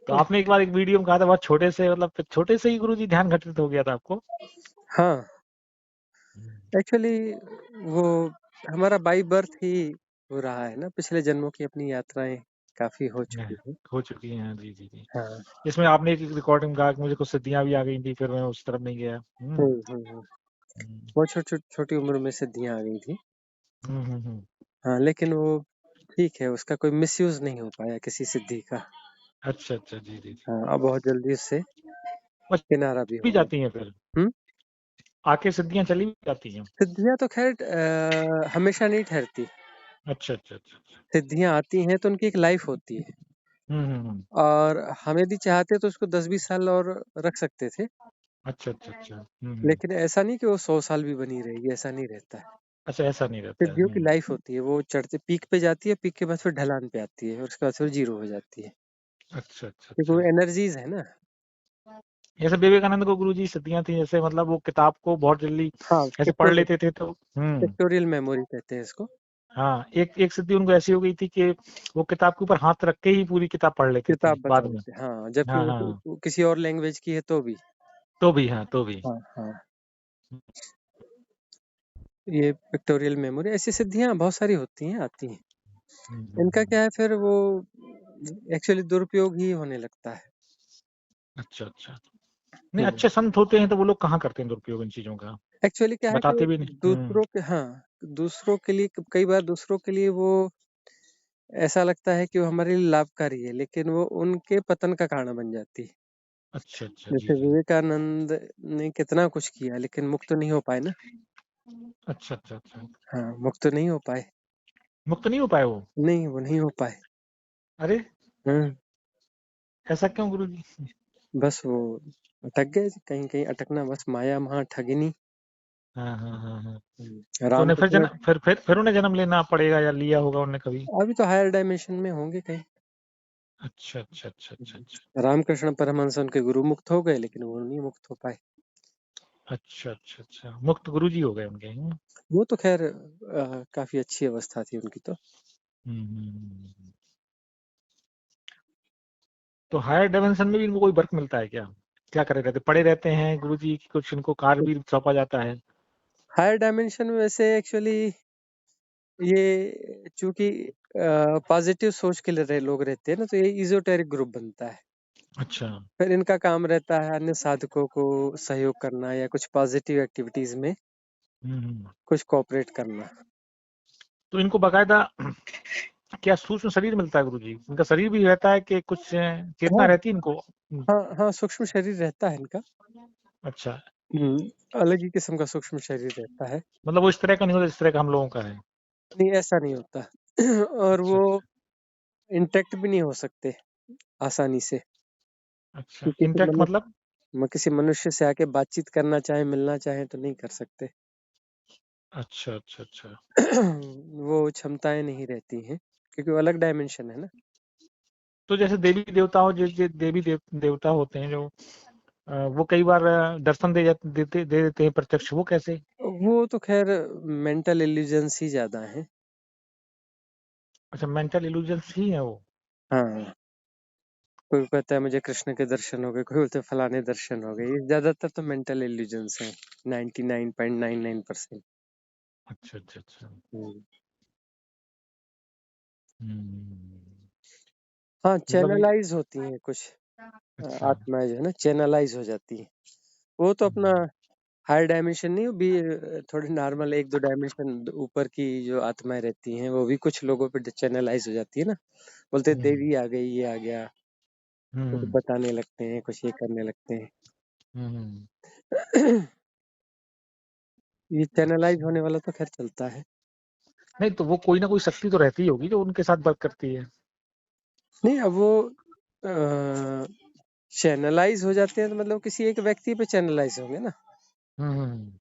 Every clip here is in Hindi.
तो आपने एक बार एक वीडियो में कहा था बहुत छोटे से, मतलब छोटे से ही गुरुजी ध्यान घटित हो गया था आपको? हाँ, एक्चुअली वो हमारा बाई बर्थ ही हो रहा है ना, पिछले जन्मों की अपनी यात्राएं काफी हो चुकी हैं। हो चुकी हैं, जी जी जी। हाँ। इसमें आपने एक रिकॉर्डिंग कहा कि मुझे कुछ सिद्धियां भी आ गई थी, फिर मैं उस तरफ नहीं गया। हम्म। बहुत छोटी उम्र में सिद्धियां आ गई थी। हम्म। हाँ, लेकिन वो ठीक है, उसका कोई मिसयूज नहीं हो पाया किसी सिद्धि का। अच्छा अच्छा, जी जी जी। हाँ, अब बहुत जल्दी उससे बस किनारा भी भी हो जाती हैं गया। फिर? हम्म। आके सिद्धियां चली भी जाती हैं? सिद्धियां तो खैर हमेशा नहीं ठहरती। अच्छा अच्छा अच्छा अच्छा। सिद्धियां आती हैं तो उनकी एक लाइफ होती है, हम्म। और हम यदि चाहते तो उसको 10-20 साल और रख सकते थे। अच्छा अच्छा अच्छा। लेकिन ऐसा नहीं कि वो 100 साल भी बनी रहेगी, ऐसा नहीं रहता है। अच्छा, ऐसा नहीं रहता है। सिद्धियों की लाइफ होती है, वो चढ़ते पीक पे जाती है, पीक के बाद फिर ढलान पे आती है, और उसके बाद फिर जीरो हो जाती है, अच्छा अच्छा क्योंकि वो अच्छा। एनर्जीज है ना। जैसे विवेकानंद को गुरुजी सिद्धियां थी, जैसे मतलब वो किताब को बहुत जल्दी हाँ, ऐसे पढ़ लेते थे तो पिक्टोरियल मेमोरी कहते हैं इसको। हाँ, एक एक सिद्धि उनको ऐसी हो गई थी कि वो किताब के ऊपर हाथ रख के ही पूरी किताब पढ़ लेते थे किताब बता बाद में। देते, हाँ, जबकि हाँ हाँ, वो किसी और लैंग्वेज की है तो भी। तो भी, हाँ तो भी। हाँ हाँ, ये पिक्टोरियल मेमोरी, ऐसी सिद्धियां बहुत सारी होती हैं, आती हैं। इनका हम्म। क्या है, फिर वो एक्चुअली दुरुपयोग ही होने लगता है। अच्छा अच्छा। नहीं, अच्छे संत होते हैं तो वो लोग कहाँ करते हैं दुरुपयोग इन चीजों का? एक्चुअली क्या है कि बताते भी नहीं। दूसरों के, हाँ, दूसरों के लिए, कई बार दूसरों के लिए वो ऐसा लगता है कि वो हमारे लिए लाभकारी है, लेकिन वो उनके पतन का कारण बन जाती है। अच्छा अच्छा, जी जैसे जी। विवेकानंद ने कितना कुछ किया, लेकिन मुक्त नहीं हो पाए ना। अच्छा अच्छा अच्छा। हाँ, मुक्त नहीं हो पाए। मुक्त नहीं हो पाए वो? नहीं, वो नहीं हो पाए। अरे, हम्म। ऐसा क्यों गुरु जी? बस वो अटक गए, कहीं कहीं अटकना, बस माया महा ठगिनी। हाँ हाँ हाँ हाँ। तो उन्हें रामकृष्ण। फिर उन्हें जन्म लेना पड़ेगा या लिया होगा उन्हें कभी? अभी तो हायर डायमेंशन में होंगे कहीं। अच्छा अच्छा अच्छा अच्छा अच्छा। रामकृष्ण परमहंस उनके गुरु मुक्त हो गए, लेकिन वो नहीं मुक्त हो पाए। अच्छा अच्छा अच्छा, मुक्त गुरु जी हो गए उनके। वो तो खैर काफी अच्छी अवस्था थी उनकी तो। हम्म। तो हायर डायमेंशन में भी इनको कोई वर्क मिलता है क्या? क्या करे रहते, पड़े रहते हैं गुरु जी की, कुछ इनको कार्य भी सौंपा जाता है? हायर डायमेंशन में वैसे एक्चुअली ये चूंकि पॉजिटिव सोच के लोग रहते हैं ना, तो ये इजोटेरिक ग्रुप बनता है। अच्छा। फिर इनका काम रहता है अन्य साधकों को सहयोग करना, या कुछ पॉजिटिव एक्टिविटीज में हम्म। कुछ कोऑपरेट करना। तो इनको बकायदा क्या सूक्ष्म शरीर मिलता है गुरु जी? इनका शरीर भी रहता है कि कुछ चेतना हाँ रहती है इनको? हाँ हाँ, सूक्ष्म शरीर रहता है इनका। अच्छा, अलग ही किस्म का सूक्ष्म शरीर रहता है। मतलब वो इस तरह का नहीं होता जिस तरह का हम लोगों का है? नहीं, ऐसा नहीं होता। और अच्छा वो अच्छा इंटेक्ट भी नहीं हो सकते आसानी से, अच्छा। कि किसी इंटैक्ट मनुष्य मतलब? किसी मनुष्य से आके बातचीत करना चाहे, मिलना चाहे, तो नहीं कर सकते। अच्छा अच्छा अच्छा। वो क्षमताएं नहीं रहती हैं, क्योंकि वो अलग डायमेंशन है ना। तो जैसे देवी देवताओं, जो देवता होते हैं जो वो कई बार दर्शन दे देते हैं प्रत्यक्ष, वो कैसे? वो तो खैर मेंटल इल्यूजन्स ही ज्यादा हैं। अच्छा, मेंटल इल्यूजन्स ही है वो? हाँ, कोई कहता है मुझे कृष्ण के दर्शन हो गए, कोई बोलते हैं फलाने दर्शन हो गए। ये ज्यादातर तो मेंटल इल्यूजन्स हैं, 99.99%। अच्छा अच्छा अच्छा। हम्म। हम्म। हाँ, मतलब ये, चैनलाइज होती हैं कुछ अच्छा। आत्माएं, जो है ना, चैनलाइज हो जाती है। वो तो अपना हम्म। हायर डायमेंशन नहीं, वो भी थोड़ी नॉर्मल 1-2 डायमेंशन ऊपर की जो आत्माएं रहती हैं, वो भी कुछ लोगों पे चैनलाइज हो जाती है ना। बोलते हैं, हम्म। देवी आ गई, ये आ गया, कुछ हम्म। बताने लगते हैं, कुछ ये करने लगते हैं। हम्म। ये अच्छा। चैनलाइज होने वाला तो खैर चलता है। नहीं तो वो कोई ना कोई शक्ति तो रहती ही होगी जो उनके साथ वर्क करती है? नहीं, अब वो चैनलाइज हो जाते हैं तो मतलब किसी एक व्यक्ति पे चैनलाइज होंगे ना। हम्म।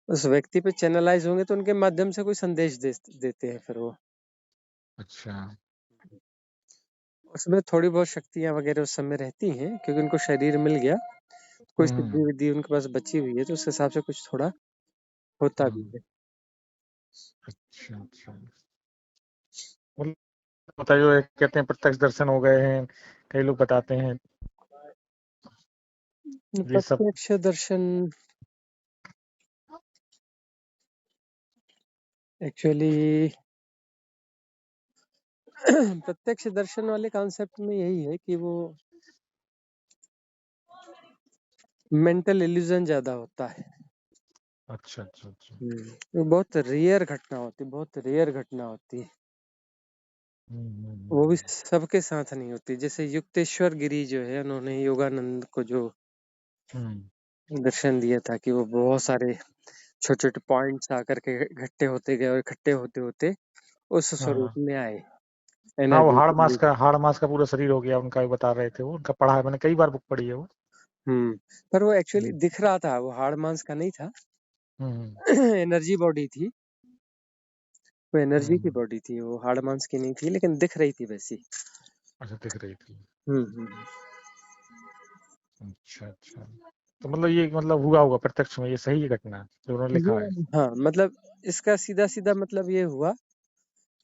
उस व्यक्ति पे चैनलाइज होंगे तो उनके माध्यम से कोई संदेश देते हैं फिर वो। अच्छा। उसमें थोड़ी बहुत शक्तियां वगैरह उस समय रहती हैं, क्योंकि उनको शरीर मिल गया, कोई हम्म। सिद्धि विद्धि उनके पास बची हुई है, तो उस हिसाब से कुछ थोड़ा होता भी हम्म। है। अच्छा अच्छा। मतलब होता है जो कहते हैं प्रत्यक्ष दर्शन हो गए हैं, कई लोग बताते हैं ये सब। प्रत्यक्ष दर्शन एक्चुअली प्रत्यक्ष दर्शन वाले कॉन्सेप्ट में यही है कि वो मेंटल इल्यूजन ज्यादा होता है। अच्छा अच्छा अच्छा। वो बहुत रेयर घटना होती है, बहुत रेयर घटना होती है। वो भी सबके साथ नहीं होती। जैसे युक्तेश्वर गिरी जो है, उन्होंने योगानंद को जो दर्शन दिया था कि वो बहुत सारे छोटे छोटे पॉइंट्स आकर के इकट्ठे होते गए और इकट्ठे होते होते उस स्वरूप हाँ में आए हाँ, वो एनर्जेटिकली। हाड़ मास का पूरा शरीर हो गया उनका, भी बता रहे थे वो, उनका पढ़ा है मैंने, कई बार बुक पढ़ी है वो। पर वो एक्चुअली दिख रहा था, वो हाड़ मांस का नहीं था। एनर्जी बॉडी थी, वो एनर्जी की बॉडी थी, वो हाड़ मांस की नहीं थी, लेकिन दिख रही थी वैसी। अच्छा, दिख रही थी। हम्म। अच्छा अच्छा, तो मतलब ये मतलब हुआ होगा प्रत्यक्ष में, ये सही है घटना जो उन्होंने लिखा है। हाँ, मतलब इसका सीधा सीधा मतलब ये हुआ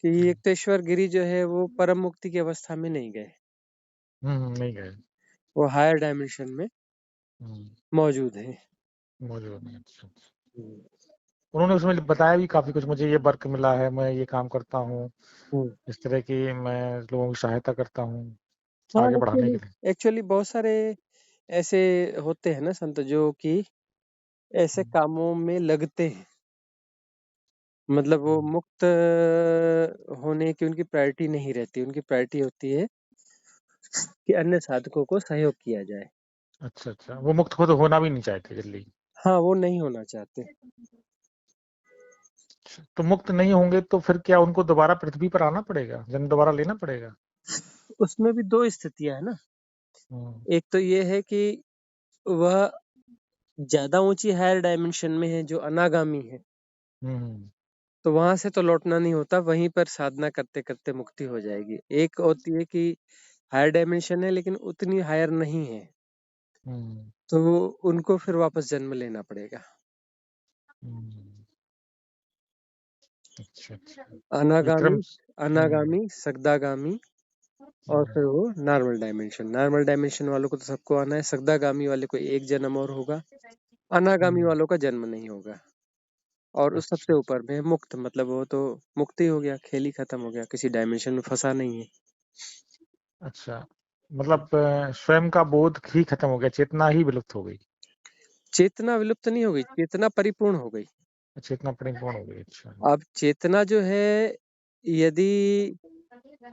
कि युक्तेश्वर गिरी जो है वो परम मुक्ति की अवस्था में नहीं गए, नहीं गए। वो हायर डायमेंशन में मौजूद है। मौजूद है, अच्छा अच्छा। उन्होंने उसमें बताया भी काफी कुछ, मुझे ये वर्क मिला है, मैं ये काम करता हूँ, इस तरह की मैं लोगों की सहायता करता हूँ हाँ, आगे बढ़ाने एक्चुअली के लिए। एक्चुअली बहुत सारे ऐसे होते हैं ना संत जो कि ऐसे कामों में लगते हैं, मतलब वो मुक्त होने की उनकी प्रायोरिटी नहीं रहती, उनकी प्रायोरिटी होती है कि अन्य साधकों को सहयोग किया जाए। अच्छा अच्छा, वो मुक्त खुद होना भी नहीं चाहते जल्दी। हाँ, वो नहीं होना चाहते। अच्छा, तो मुक्त नहीं होंगे तो फिर क्या उनको दोबारा पृथ्वी पर आना पड़ेगा, जन्म दोबारा लेना पड़ेगा? उसमें भी दो स्थितियां है ना। हम्म एक तो ये है कि वह ज्यादा ऊंची हायर डायमेंशन में है, जो अनागामी है, हम्म तो वहां से तो लौटना नहीं होता, वहीं पर साधना करते करते मुक्ति हो जाएगी। एक होती है कि हायर डायमेंशन है लेकिन उतनी हायर नहीं है, हम्म तो उनको फिर वापस जन्म लेना पड़ेगा। हम्म, अच्छा अच्छा। ये अनागामी, क्रम। अनागामी, सगदागामी, और फिर वो नॉर्मल डायमेंशन। नॉर्मल डायमेंशन वालों को तो सबको आना है, सगदागामी वाले को एक जन्म और होगा, अनागामी हम्म, वालों का जन्म नहीं होगा। और उस सबसे अच्छा ऊपर में है मुक्त, मतलब वो तो मुक्त ही हो गया, खेल ही खत्म हो गया, किसी डायमेंशन में फंसा नहीं है। अच्छा, मतलब स्वयं का बोध ही खत्म हो गया, चेतना ही विलुप्त हो गई। चेतना विलुप्त नहीं हो गई, चेतना परिपूर्ण हो गई। चेतना परिपूर्ण हो गई, अच्छा। अब चेतना जो है, यदि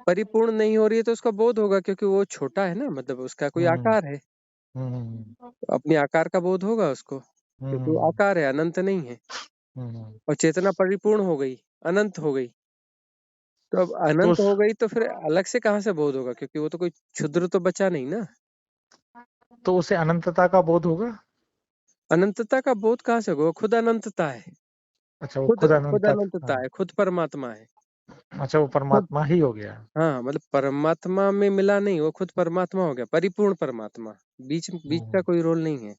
परिपूर्ण नहीं हो रही है तो उसका बोध होगा, क्योंकि वो छोटा है ना, मतलब उसका कोई हम्म आकार है, हम्म तो अपने आकार का बोध होगा उसको, क्योंकि वो हम्म आकार है, अनंत नहीं है। हम्म। और चेतना परिपूर्ण हो गई, अनंत हो गई, तो अब तो अनंत हो गई तो फिर अलग से कहाँ से बोध होगा, क्योंकि वो तो कोई क्षुद्र तो बचा नहीं ना। उसे अनंतता का बोध होगा। अनंतता का बोध कहाँ से होगा, वो खुद अनंतता है। अच्छा, वो खुद खुद खुद अनंतता। अनंतता हाँ, है, खुद परमात्मा है। अच्छा, वो खुद, परमात्मा ही हो गया। हाँ, मतलब परमात्मा में मिला नहीं, वो खुद परमात्मा हो गया, परिपूर्ण परमात्मा। बीच बीच का हम्म कोई रोल नहीं है।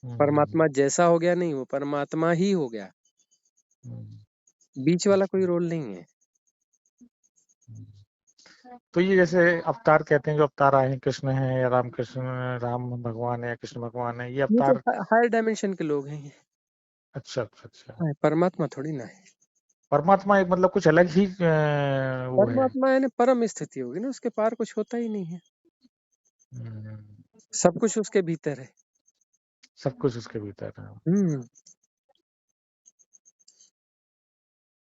हम्म परमात्मा जैसा हो गया नहीं, वो परमात्मा ही हो गया, हम्म, बीच वाला अच्छा, कोई रोल नहीं है। हम्म। तो ये जैसे अवतार कहते हैं, जो अवतार आए हैं, कृष्ण है या राम कृष्ण, राम भगवान है या कृष्ण भगवान है, ये ये तो अवतार। हायर डायमेंशन के लोग हैं ये। अच्छा अच्छा अच्छा। हाँ, परमात्मा थोड़ी ना है। परमात्मा एक मतलब कुछ अलग ही वो है। परमात्मा यानी परम स्थिति होगी ना, उसके पार कुछ होता ही नहीं है, हम्म, सब कुछ उसके भीतर है। सब कुछ उसके भीतर है। हम्म।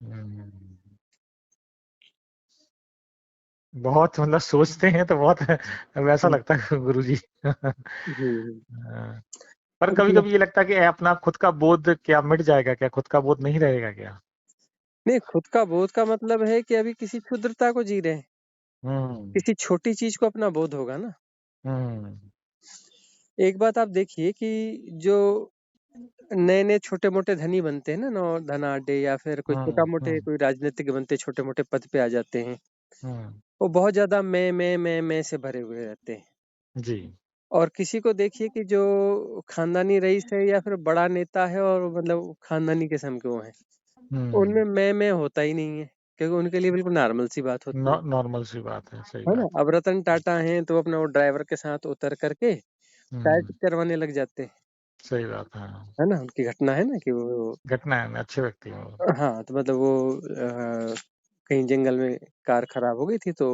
हम्म, बहुत मतलब सोचते हैं तो बहुत वैसा हम्म। लगता है गुरुजी। हम्म। हाँ, पर कभी मतलब कभी ये लगता है कि अपना खुद का बोध क्या मिट जाएगा, क्या खुद का बोध नहीं रहेगा क्या? नहीं, खुद का बोध का मतलब है कि अभी किसी क्षुद्रता को जी रहे हैं, हम्म किसी छोटी चीज को अपना बोध होगा ना। हम्म एक बात आप देखिए कि जो नए नए छोटे मोटे धनी बनते हैं ना, नौ धनाढ्य या फिर कोई छोटा मोटे हम्म कोई राजनीतिक बनते, छोटे मोटे पद पे आ जाते हैं, हम्म, वो बहुत ज्यादा मैं से भरे हुए रहते हैं। जी। और किसी को देखिए कि जो खानदानी रईस है या फिर बड़ा नेता है और मतलब खानदानी किस्म के वो हैं, हम्म उनमें मैं होता ही नहीं है, क्योंकि उनके लिए बिल्कुल नॉर्मल सी बात होती नॉर्मल सी बात है, सही है ना। बात। अब रतन टाटा हैं तो अपना वो ड्राइवर के साथ उतर करके टायर हम्म, ठीक करवाने लग जाते हैं, सही बात है। हाँ, है ना। उनकी घटना है ना कि वो घटना है, अच्छे व्यक्ति हैं वो। हाँ, तो मतलब वो कहीं जंगल में कार खराब हो गई थी तो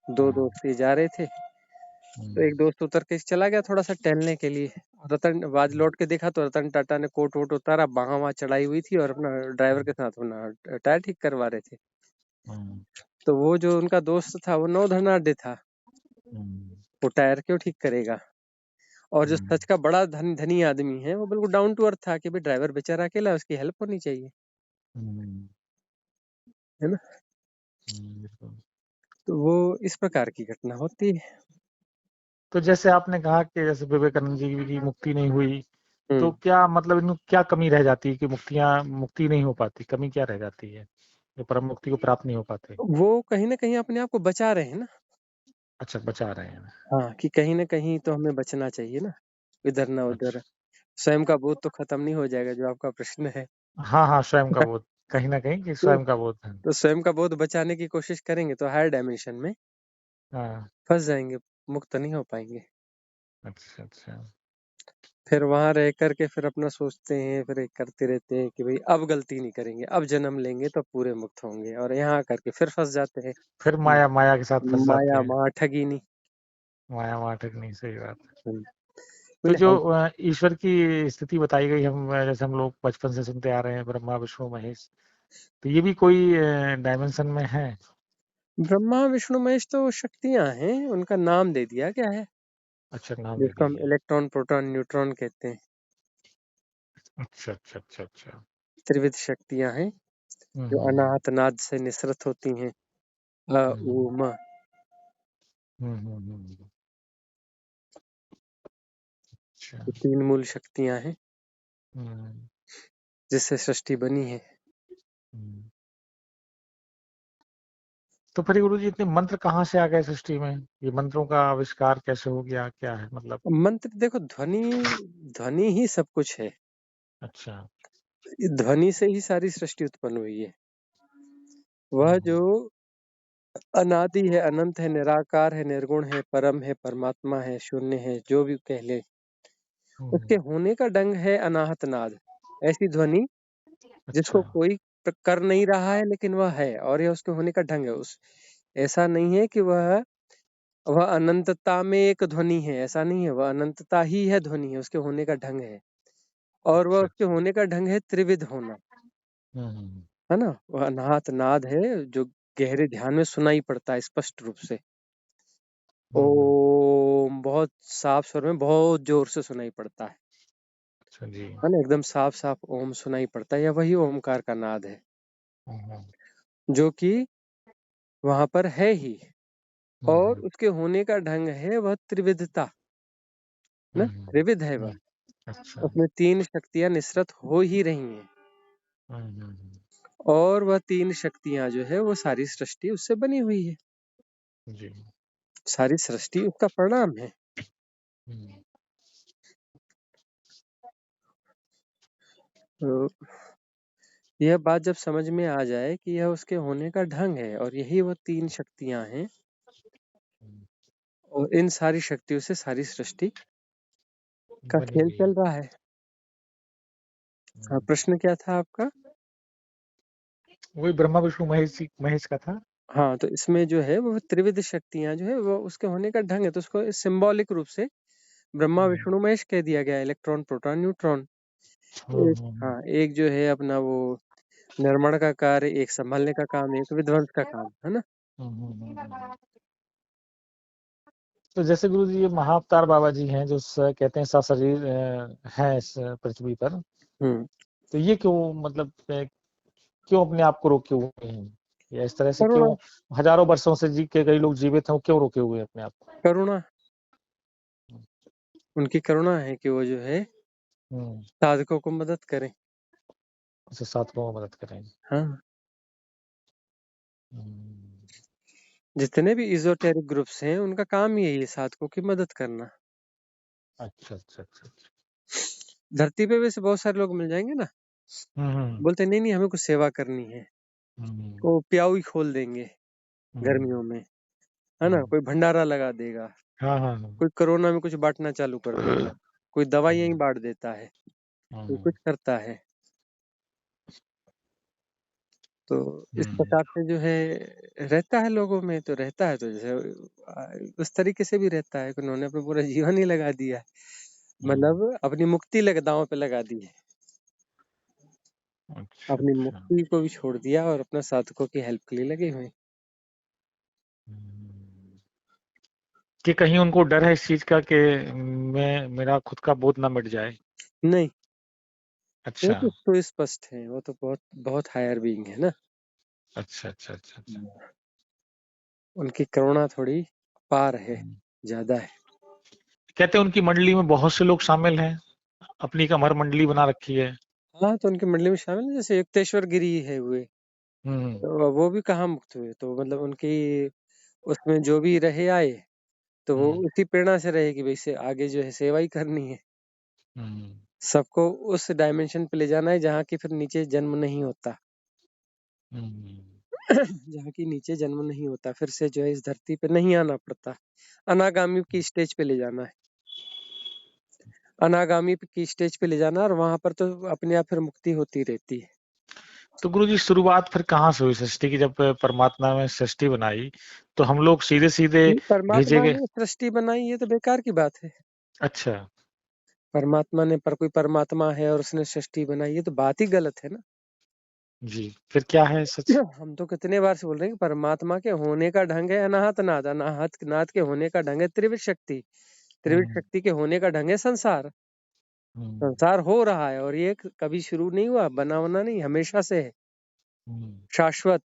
2 दोस्त ये जा रहे थे, तो एक दोस्त उतर के चला गया थोड़ा-सा टहलने के लिए। रतन बाद लौट के देखा तो रतन टाटा ने कोट वोट उतारा, वहाँ चढ़ाई हुई थी और अपना ड्राइवर के साथ अपना टायर ठीक करवा रहे थे। हम्म, तो वो जो उनका दोस्त था वो नौ धनाढ्य था, हम्म, वो टायर क्यों ठीक करेगा। और जो हम्म, सच का बड़ा धनी आदमी है वो बिल्कुल डाउन टू अर्थ था कि भाई ड्राइवर बेचारा अकेला है, उसकी हेल्प होनी चाहिए, हम्म, है ना। बिल्कुल। तो वो इस प्रकार की घटना होती है। तो जैसे आपने कहा कि जैसे विवेकानंद जी की मुक्ति नहीं हुई, तो हम्म क्या मतलब इनमें क्या कमी रह जाती है कि मुक्ति नहीं हो पाती? कमी क्या रह जाती है जो परम मुक्ति को प्राप्त नहीं हो पाते? वो कहीं ना कहीं अपने आप को बचा रहे हैं ना। अच्छा, बचा रहे हैं। हाँ, कि कहीं ना कहीं तो हमें बचना चाहिए ना, इधर ना उधर। अच्छा, स्वयं का बोध तो खत्म नहीं हो जाएगा, जो आपका प्रश्न है। हाँ, हाँ, स्वयं का बोध, कहीं न कहीं कि तो, स्वयं का बोध है। तो स्वयं का बोध बचाने की कोशिश करेंगे तो हायर डायमेंशन में हाँ, फंस जाएंगे, मुक्त नहीं हो पाएंगे। अच्छा, अच्छा। फिर वहां रह करके फिर अपना सोचते हैं, फिर एक करते रहते हैं कि भाई अब गलती नहीं करेंगे, अब जन्म लेंगे तो पूरे मुक्त होंगे, और यहाँ करके फिर फंस जाते हैं। फिर माया माया के साथ फँस जाते माया हैं। महा ठगी नहीं। माया वहाँ तक नहीं, सही बात है। हम्म, तो बोले जो हम ईश्वर की स्थिति बताई गई, जैसे हम लोग बचपन से सुनते आ रहे हैं, ब्रह्मा, विष्णु, महेश, तो ये भी कोई डायमेंशन में है? ब्रह्मा विष्णु महेश तो शक्तियां हैं, उनका नाम दे दिया क्या है, अच्छा, नाम दे जिसको दिया हम गया। इलेक्ट्रॉन प्रोटॉन न्यूट्रॉन कहते हैं। अच्छा, अच्छा, अच्छा, अच्छा। त्रिविध शक्तियां हैं हुँ, जो हुँ, हुँ। अनाहत नाद से निसृत होती हैं। अ हुँ, उ हुँ। म हुँ, हुँ, हुँ। अच्छा। ये 3 मूल शक्तियां हैं हुँ, जिससे सृष्टि बनी है। हुँ। तो फिर गुरुजी इतने मंत्र कहाँ से आ गए सृष्टि में? ये मंत्रों का आविष्कार कैसे हो गया? क्या है मतलब? मंत्र देखो, ध्वनि ध्वनि ही सब कुछ है। अच्छा। ध्वनि से ही सारी सृष्टि उत्पन्न हुई है। वह हुँ, जो अनादि है, अनंत है, निराकार है, निर्गुण है, परम है, परमात्मा है, शून्य है, जो भी कह ले, उसके हुँ। होने का ढंग है अनाहत नाद। ऐसी ध्वनि अच्छा। जिसको कोई कर नहीं रहा है लेकिन वह है, और यह उसके होने का ढंग है। उस ऐसा नहीं है कि वह अनंतता में एक ध्वनि है, ऐसा नहीं है। वह अनंतता ही है, ध्वनि है, उसके होने का ढंग है। और वह अच्छा, उसके अच्छा। होने का ढंग है त्रिविध होना, हुँ, हुँ, हुँ। है ना। वह अनाहत नाद है जो गहरे ध्यान में सुनाई पड़ता है स्पष्ट रूप से। हुँ, हुँ। ओम बहुत साफ स्वर में बहुत जोर से सुनाई पड़ता अच्छा जी। है ना। एकदम साफ साफ ओम सुनाई पड़ता है, या वही ओमकार का नाद है हुँ, हुँ। जो कि वहां पर है ही। हुँ, और हुँ। उसके होने का ढंग है वह त्रिविधता, ना हुँ, हुँ। त्रिविध है वह। हुँ। अच्छा। उसमें 3 शक्तियां निसृत हो ही रही हैं, हुँ, हुँ, हुँ। और वह 3 शक्तियां जो है वो सारी सृष्टि उससे बनी हुई है। जी। सारी सृष्टि उसका परिणाम है। हुँ। तो यह बात जब समझ में आ जाए कि यह उसके होने का ढंग है और यही वो 3 शक्तियां हैं, हुँ। और इन सारी शक्तियों से सारी सृष्टि का बनी खेल हुई चल है। रहा है। हाँ, हुँ। प्रश्न क्या था आपका? वही ब्रह्मा, विष्णु, महेश का था। हाँ, तो इसमें जो है वो त्रिविध शक्तियां जो है वो उसके होने का ढंग है, तो उसको सिंबॉलिक रूप से ब्रह्मा हुँ। विष्णु महेश कह दिया गया, इलेक्ट्रॉन प्रोटॉन न्यूट्रॉन। हुँ, एक, हुँ, हुँ। हाँ, एक जो है अपना वो निर्माण का कार्य, एक संभालने का काम, एक विध्वंस का काम, है ना। हुँ, हुँ, हुँ, हुँ। तो जैसे गुरुजी ये महाअवतार बाबा जी हैं जो कहते हैं सशरीर हैं इस पृथ्वी पर, हम्म तो ये क्यों मतलब क्यों अपने आप को रोके हुए हैं, या इस तरह से करुणा, क्यों हजारों वर्षों से जी के कई लोग जीवित हैं, वो क्यों रोके हुए हैं अपने आप को? करुणा, उनकी करुणा है कि वो जो है हम्म, साधकों को मदद करें। उसे साधकों को मदद करें। हाँ, हम्म, जितने भी इजोटेरिक ग्रुप्स हैं उनका काम ही यही है, साधकों की मदद करना। अच्छा, अच्छा, अच्छा, अच्छा। धरती पे वैसे बहुत सारे लोग मिल जाएंगे ना, हम्म, बोलते नहीं नहीं हमें कुछ सेवा करनी है, वो प्याऊ ही खोल देंगे गर्मियों में, है ना? कोई भंडारा लगा देगा, हाँ हाँ हाँ। कोई कोरोना में कुछ बांटना चालू कर देगा, कोई दवाइयाँ ही बांट देता है, कोई कुछ करता है। तो इस प्रकार से जो है रहता है लोगों में, तो रहता है तो जैसे उस तरीके से भी रहता है कि उन्होंने अपना पूरा जीवन ही लगा दिया है, मतलब अपनी मुक्ति दांव पे लगा दी है, अच्छा अपनी अच्छा। मुक्ति को भी छोड़ दिया और अपना साधकों की हेल्प के लिए लगे हुए हैं। कि कहीं उनको डर है इस चीज का कि मेरा खुद का बोध ना मिट जाए। नहीं, वो अच्छा तो स्पष्ट है, वो तो बहुत बहुत हायर बीइंग है ना। अच्छा अच्छा अच्छा अच्छा। उनकी करुणा थोड़ी पार है, हम्म। ज्यादा है। कहते हैं उनकी मंडली में बहुत से लोग शामिल हैं, अपनी एक अमर मंडली बना रखी है। हाँ, तो उनकी मंडली में शामिल है, जैसे युक्तेश्वर गिरी है हुए, हम्म तो वो भी कहाँ मुक्त हुए, तो मतलब उनकी उसमें जो भी रहे आए, तो वो हम्म उसी प्रेरणा से रहे कि भाई से आगे जो है सेवा ही करनी है, हम्म सबको उस डायमेंशन पे ले जाना है जहाँ की फिर नीचे जन्म नहीं होता। हम्म। जहाँ की नीचे जन्म नहीं होता, फिर से जो है इस धरती पे नहीं आना पड़ता, अनागामी की स्टेज पे ले जाना है, अनागामी की स्टेज पे ले जाना, और वहां पर तो अपने आप फिर मुक्ति होती रहती है। तो गुरु जी शुरुआत फिर कहाँ से हुई सृष्टि की? जब परमात्मा ने सृष्टि बनाई तो हम लोग सीधे सीधे ये भेजे परमात्मा गए? ने सृष्टि बनाई, ये तो बेकार की बात है। अच्छा। परमात्मा ने, पर कोई परमात्मा है और उसने सृष्टि बनाई, ये तो बात ही गलत है ना। जी, फिर क्या है सच? हम तो कितने बार से बोल रहे हैं कि परमात्मा के होने का ढंग है अनाहत नाद, अनाहत नाद के होने का ढंग है त्रिविध शक्ति, त्रिविध हम्म शक्ति के होने का ढंग है संसार। हम्म संसार हो रहा है और ये कभी शुरू नहीं हुआ, बना बना नहीं, हमेशा से है, हम्म। शाश्वत,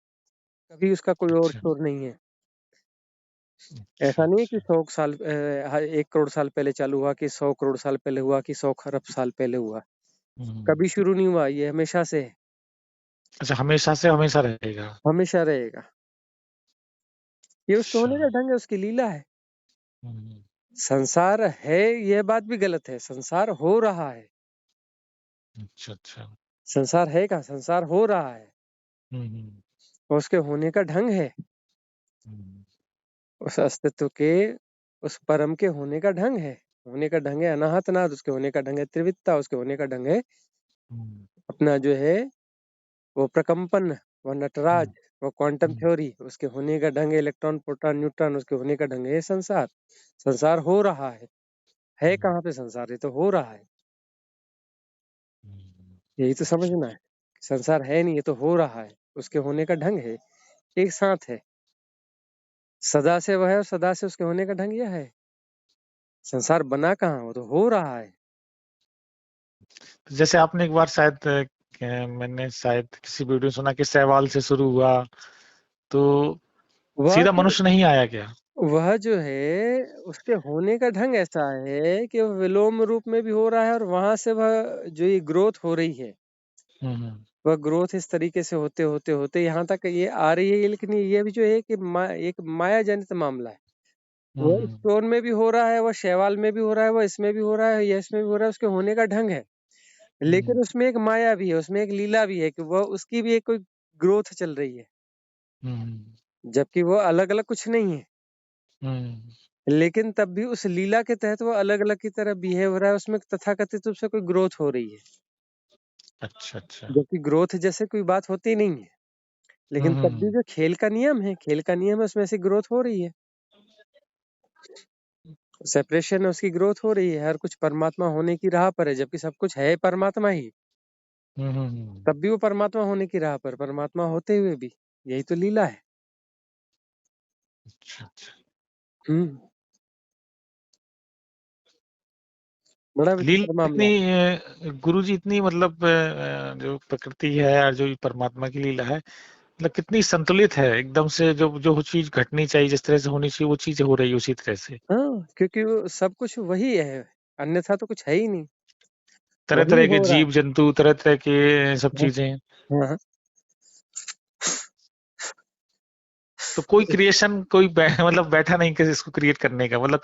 कभी उसका कोई और अच्छा शोर नहीं है। अच्छा ऐसा नहीं है कि अच्छा। 100 साल 1 करोड़ साल पहले चालू हुआ, कि 100 करोड़ साल पहले हुआ, कि 100 खरब साल पहले हुआ, हम्म। कभी शुरू नहीं हुआ, ये हमेशा से है, अच्छा, हमेशा से हमेशा रहेगा। हमेशा रहेगा। ये उसके अच्छा। होने का ढंग है, उसकी लीला है। हम्म। संसार है, यह बात भी गलत है, संसार हो रहा है। अच्छा अच्छा। संसार है का, संसार हो रहा है, हम्म। और उसके होने का ढंग है, हम्म उस अस्तित्व के, उस परम के होने का ढंग है। होने का ढंग है अनाहत नाद, उसके होने का ढंग है त्रिविधता, उसके होने का ढंग है हम्म अपना जो है वो प्रकंपन, वो नटराज, हम्म वो क्वांटम हम्म थ्योरी, उसके होने का ढंग है इलेक्ट्रॉन प्रोटॉन न्यूट्रॉन, उसके होने का ढंग है ये संसार। संसार हो रहा है हम्म कहाँ पे संसार, ये तो हो रहा है, यही तो अच्छा समझना है। संसार है नहीं, ये तो हो रहा है, उसके होने का ढंग है, एक साथ है, सदा से वह है और सदा से उसके होने का ढंग यह है। संसार बना कहाँ, वो तो हो रहा है। जैसे आपने एक बार शायद मैंने शायद किसी वीडियो में सुना कि सवाल से शुरू हुआ, तो वह सीधा तो, मनुष्य नहीं आया क्या? वह जो है उसके होने का ढंग ऐसा है कि वह विलोम रूप में भी हो रहा है, और वहां से वह जो ये ग्रोथ हो रही है, हम्म वह ग्रोथ इस तरीके से होते होते होते यहाँ तक ये आ रही है। लेकिन ये भी जो है कि एक माया जनित मामला है। वह हम्म स्टोन में भी हो रहा है, वह शैवाल में भी हो रहा है, वह इसमें भी हो रहा है, यह इसमें भी हो रहा है, उसके होने का ढंग है। हम्म लेकिन उसमें एक माया भी है, उसमें एक लीला भी है कि वह उसकी भी एक कोई ग्रोथ चल रही है, हम्म जबकि वो अलग अलग कुछ नहीं है। हम्म। लेकिन तब भी उस लीला के तहत वो अलग अलग की तरह बिहेव हो रहा है, उसमें तथाकथित रूप से कोई ग्रोथ हो रही है, अच्छा अच्छा। जबकि ग्रोथ जैसे कोई बात होती नहीं है। लेकिन तब भी हम्म। जो खेल का नियम है, खेल का नियम है, उसमें ऐसी ग्रोथ हो रही है, सेपरेशन है, उसकी ग्रोथ हो रही है, हर कुछ परमात्मा होने की राह पर है, जबकि सब कुछ है परमात्मा ही, हम्म। तब भी वो परमात्मा होने की राह पर, परमात्मा होते हुए भी, यही तो लीला है। अच्छा अच्छा। हम्म, बड़ा लीला विचित्र मामला इतनी है। गुरुजी इतनी मतलब जो प्रकृति है और जो परमात्मा की लीला है, मतलब कितनी संतुलित है, एकदम से जो जो चीज घटनी चाहिए, जिस तरह से होनी चाहिए वो चीजें हो रही है उसी तरह से। हाँ, क्योंकि वो सब कुछ वही है, अन्यथा तो कुछ है ही नहीं, तरह वही तरह के हो रहा जीव जंतु, तरह तरह के सब है। चीजें। हाँ, हाँ। तो कोई क्रिएशन कोई मतलब बैठा नहीं कि इसको क्रिएट करने का, मतलब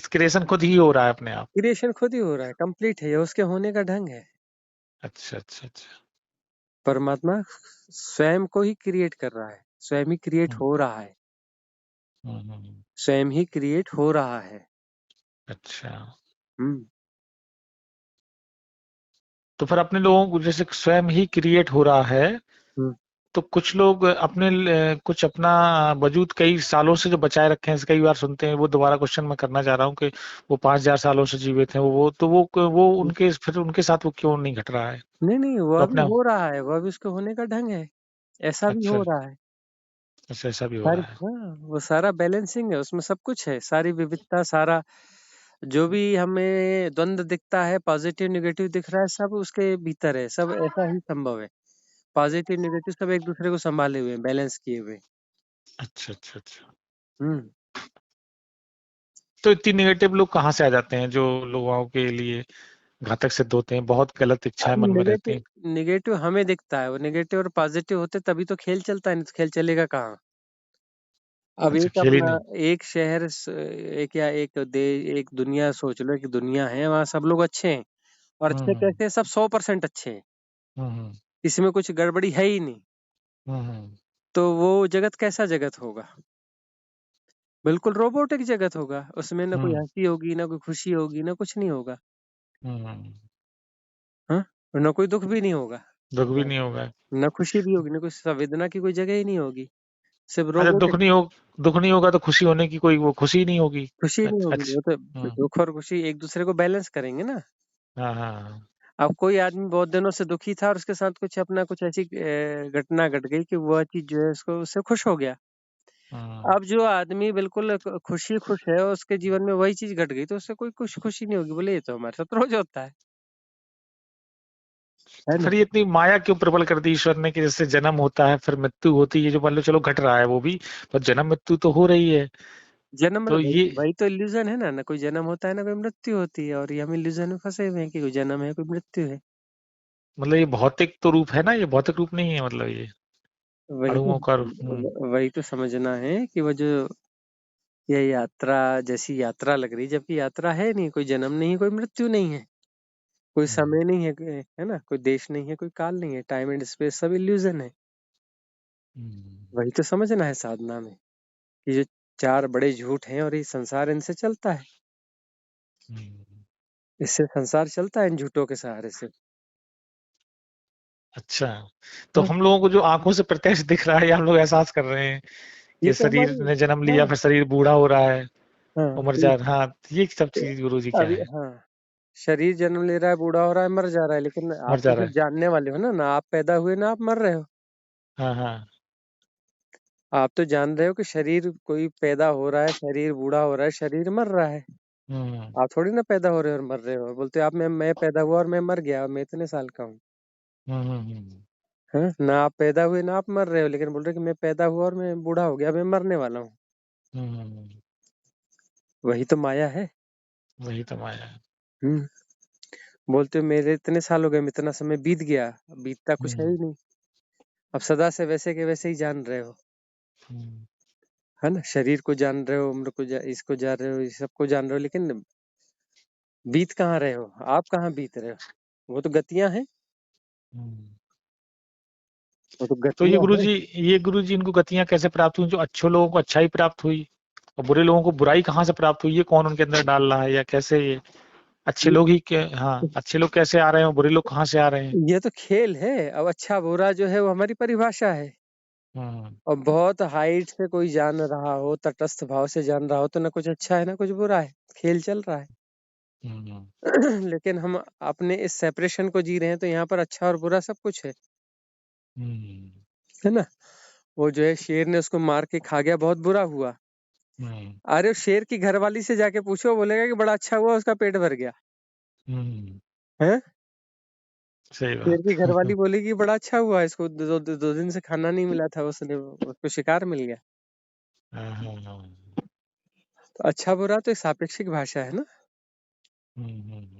क्रिएशन खुद ही हो रहा है अपने आप। क्रिएशन खुद ही हो रहा है, कंप्लीट है, ये उसके होने का ढंग है। अच्छा अच्छा अच्छा। परमात्मा स्वयं को ही क्रिएट कर रहा है, स्वयं ही क्रिएट हो रहा है, स्वयं ही क्रिएट हो रहा है। अच्छा, हम्म। तो फिर अपने लोगों को जैसे स्वयं ही क्रिएट हो रहा है, हम्म। तो कुछ लोग कुछ अपना वजूद कई सालों से जो बचाए रखे हैं, कई बार सुनते हैं, वो दोबारा क्वेश्चन मैं करना चाह रहा हूँ कि वो 5,000 सालों से जीवित हैं, वो उनके फिर उनके साथ वो क्यों नहीं घट रहा है? नहीं नहीं, तो वह भी अपने हो रहा है, वह भी उसके होने का ढंग है, ऐसा भी अच्छा, हो रहा है। अच्छा ऐसा भी हो सारी, रहा है। हाँ, वो सारा बैलेंसिंग है, उसमें सब कुछ है, सारी विविधता, सारा जो भी हमें द्वंद दिखता है, पॉजिटिव नेगेटिव दिख रहा है, सब उसके भीतर है, सब ऐसा ही संभव है। पॉजिटिव नेगेटिव सब एक दूसरे को संभाले हुए हैं, बैलेंस किए हुए। अच्छा, अच्छा, अच्छा। हम्म। तो इतनी नेगेटिव लोग कहाँ से आ जाते हैं जो लोगों के लिए घातक सिद्ध होते हैं, बहुत गलत इच्छाएं अब मन में रहती नेगेटिव, हैं? नेगेटिव हमें दिखता है, वो नेगेटिव और पॉजिटिव होते तभी तो खेल चलता है, नहीं तो खेल चलेगा कहाँ। अब अच्छा, एक खेल ही अपना नहीं। एक शहर एक या एक एक दुनिया सोच लो, एक दुनिया है, वहाँ सब लोग अच्छे हैं, और अच्छे हम्म, कैसे हैं? सब 100% अच्छे हैं, हम्म, इसमें कुछ गड़बड़ी है ही नहीं। हम्म, तो वो जगत कैसा जगत होगा? बिल्कुल रोबोटिक जगत होगा, उसमें ना कोई हम्म, हंसी होगी, ना कोई खुशी होगी, ना कुछ नहीं होगा। हम्म, हाँ, और ना कोई दुख भी नहीं होगा, दुख भी ना नहीं होगा। ना खुशी भी होगी, ना कोई संवेदना की कोई जगह ही नहीं होगी, सिर्फ अच्छा, रोबोटिक। दुख नहीं होगा तो खुशी होने की कोई वो खुशी ही नहीं होगी। खुशी नहीं अच्छा, होगी, अच्छा। वो तो दुख और खुशी एक दूसरे को बैलेंस करेंगे ना। हाँ, हाँ, हाँ, अब कोई आदमी बहुत दिनों से दुखी था और उसके साथ कुछ अपना कुछ ऐसी घटना घट गई कि वह चीज जो है उसको उससे खुश हो गया। हाँ। अब जो आदमी बिल्कुल खुशी खुश है, उसके जीवन में वही चीज घट गई तो उससे कोई कुछ खुशी नहीं होगी, बोले ये तो हमारे साथ रोज होता है तो ना। फिर ये इतनी माया क्यों प्रबल कर दी ईश्वर ने कि जैसे जन्म होता है फिर मृत्यु होती है, जो मान लो चलो घट रहा है वो भी, पर जन्म मृत्यु तो हो रही है। जन्म तो वही ये वही तो इल्यूजन है ना, कोई जन्म होता है ना कोई मृत्यु होती है, और ये हम इल्यूजन में फंसे हुए हैं कि कोई जन्म है कोई मृत्यु है। मतलब ये भौतिक तो रूप है ना, ये भौतिक रूप नहीं है, मतलब ये वही तो अणुओं का वही तो समझना है कि वो जो ये यात्रा जैसी यात्रा लग रही, जबकि यात्रा है नहीं, कोई जन्म नहीं है, कोई मृत्यु नहीं है, कोई हम्म, समय नहीं है, है ना, कोई देश नहीं है, कोई काल नहीं है, टाइम एंड स्पेस सब इल्यूजन है। हम्म, वही तो समझना है साधना में, कि जो चार बड़े झूठ हैं और ये संसार इनसे चलता है, हम्म। इससे संसार चलता है इन झूठों के सहारे से। अच्छा, तो हाँ, हम लोगों को जो आंखों से प्रत्यक्ष दिख रहा है, या हम लोग एहसास कर रहे हैं ये कि तो शरीर हमारी, ने जन्म हाँ लिया, फिर शरीर बूढ़ा हो रहा है, हाँ उम्र तो जा रहा, हाँ, ये सब तो चीज गुरु जी क्या अभी है? हाँ, शरीर जन्म ले रहा है, बूढ़ा हो रहा है, मर जा रहा है, लेकिन आप मर तो जा रहा सिर्फ है। जानने वाले हो ना, ना आप पैदा हुए ना आप मर रहे हो। हाँ, हाँ। आप तो जान रहे हो कि शरीर कोई पैदा हो रहा है, शरीर बूढ़ा हो रहा है, शरीर मर रहा है। हम्म, आप थोड़ी ना पैदा हो रहे हो और मर रहे हो और बोलते हो आप मैं पैदा हुआ और मैं मर गया और मैं इतने साल का हूँ। हम्म, हाँ, ना आप पैदा हुए ना आप मर रहे हो, लेकिन बोल रहे हो कि मैं पैदा हुआ और मैं बूढ़ा हो गया, मैं मरने वाला हूँ। हम्म। वही तो माया है। वही तो माया है। हम्म। बोलते हो मेरे इतने साल हो गए, इतना समय बीत गया, अब बीतता कुछ है हम्म, ही नहीं। अब सदा से वैसे के वैसे ही जान रहे हो, हम्म, है ना, शरीर को जान रहे हो, उम्र को इसको जान रहे हो, इस सबको जान रहे हो, लेकिन बीत कहाँ रहे हो? आप कहाँ बीत रहे हो? वो तो गतियां हैं, हम्म। वो तो तो गतियां हैं। ये गुरु जी इनको गतियां कैसे प्राप्त हुई? जो अच्छे लोगों को अच्छाई प्राप्त हुई और बुरे लोगों को बुराई कहाँ से प्राप्त हुई? ये कौन उनके अंदर डाल रहा है, या कैसे ये अच्छे ये लोग ही क्या, हाँ, अच्छे लोग कैसे आ रहे हैं और बुरे लोग कहाँ से आ रहे हैं? ये तो खेल है। अब अच्छा बुरा जो है वो हमारी परिभाषा है। हम्म, और बहुत हाइट से कोई जान रहा हो, तटस्थ भाव से जान रहा हो, तो ना कुछ अच्छा है ना कुछ बुरा है, खेल चल रहा है। हम्म, लेकिन हम अपने इस सेपरेशन को जी रहे हैं, तो यहाँ पर अच्छा और बुरा सब कुछ हम्म, है ना। वो जो है शेर ने उसको मार के खा गया, बहुत बुरा हुआ। हम्म, अरे शेर की घरवाली से जाके पूछो, बोलेगा कि बड़ा अच्छा हुआ, उसका पेट भर गया हम्म। है। सही शेर की बात। घरवाली बोलेगी बड़ा अच्छा हुआ, इसको दो दिन से खाना नहीं मिला था, उसने उसको शिकार मिल गया। हाँ, हाँ, हाँ। तो अच्छा बुरा तो एक सापेक्षिक भाषा है ना। हम्म।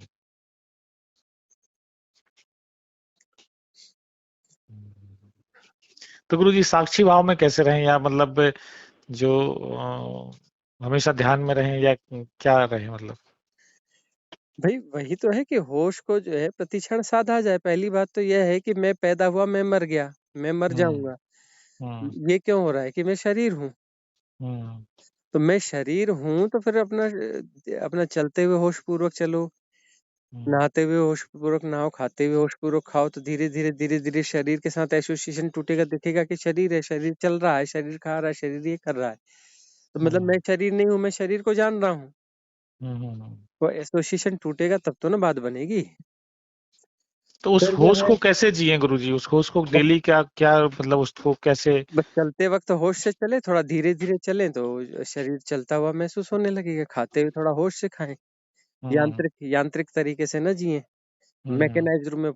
तो गुरु जी साक्षी भाव में कैसे रहें, या मतलब जो हमेशा ध्यान में रहें, या क्या रहें मतलब? भाई वही तो है कि होश को जो है प्रतिक्षण साधा जाए। पहली बात तो यह है कि मैं पैदा हुआ, मैं मर गया, मैं मर हम्म। जाऊंगा। हम्म। ये क्यों हो रहा है कि मैं शरीर हूँ। हम्म। तो मैं शरीर हूँ तो फिर अपना अपना चलते हुए होश पूर्वक चलो, हम्म। नहाते हुए होश पूर्वक नहाओ, खाते हुए होश पूर्वक खाओ, तो धीरे धीरे शरीर के साथ एसोसिएशन टूटेगा, दिखेगा कि शरीर है, शरीर चल रहा है, शरीर खा रहा है, शरीर ये कर रहा है। तो मतलब मैं हम्म। शरीर नहीं हूँ, मैं शरीर को जान रहा हूँ। हम्म। वो एसोसिएशन टूटेगा तब तो ना बात बनेगी। तो उस फिर जो होश है को कैसे जिए गुरुजी? उस होश को डेली क्या क्या मतलब उसको कैसे? बस चलते वक्त होश से चले, थोड़ा धीरे धीरे चलें तो शरीर चलता हुआ महसूस होने लगेगा। खाते हुए थोड़ा होश से खाएं, हम्म। यांत्रिक यांत्रिक तरीके से न जिए। हम्म। मैकेनाइज रूप में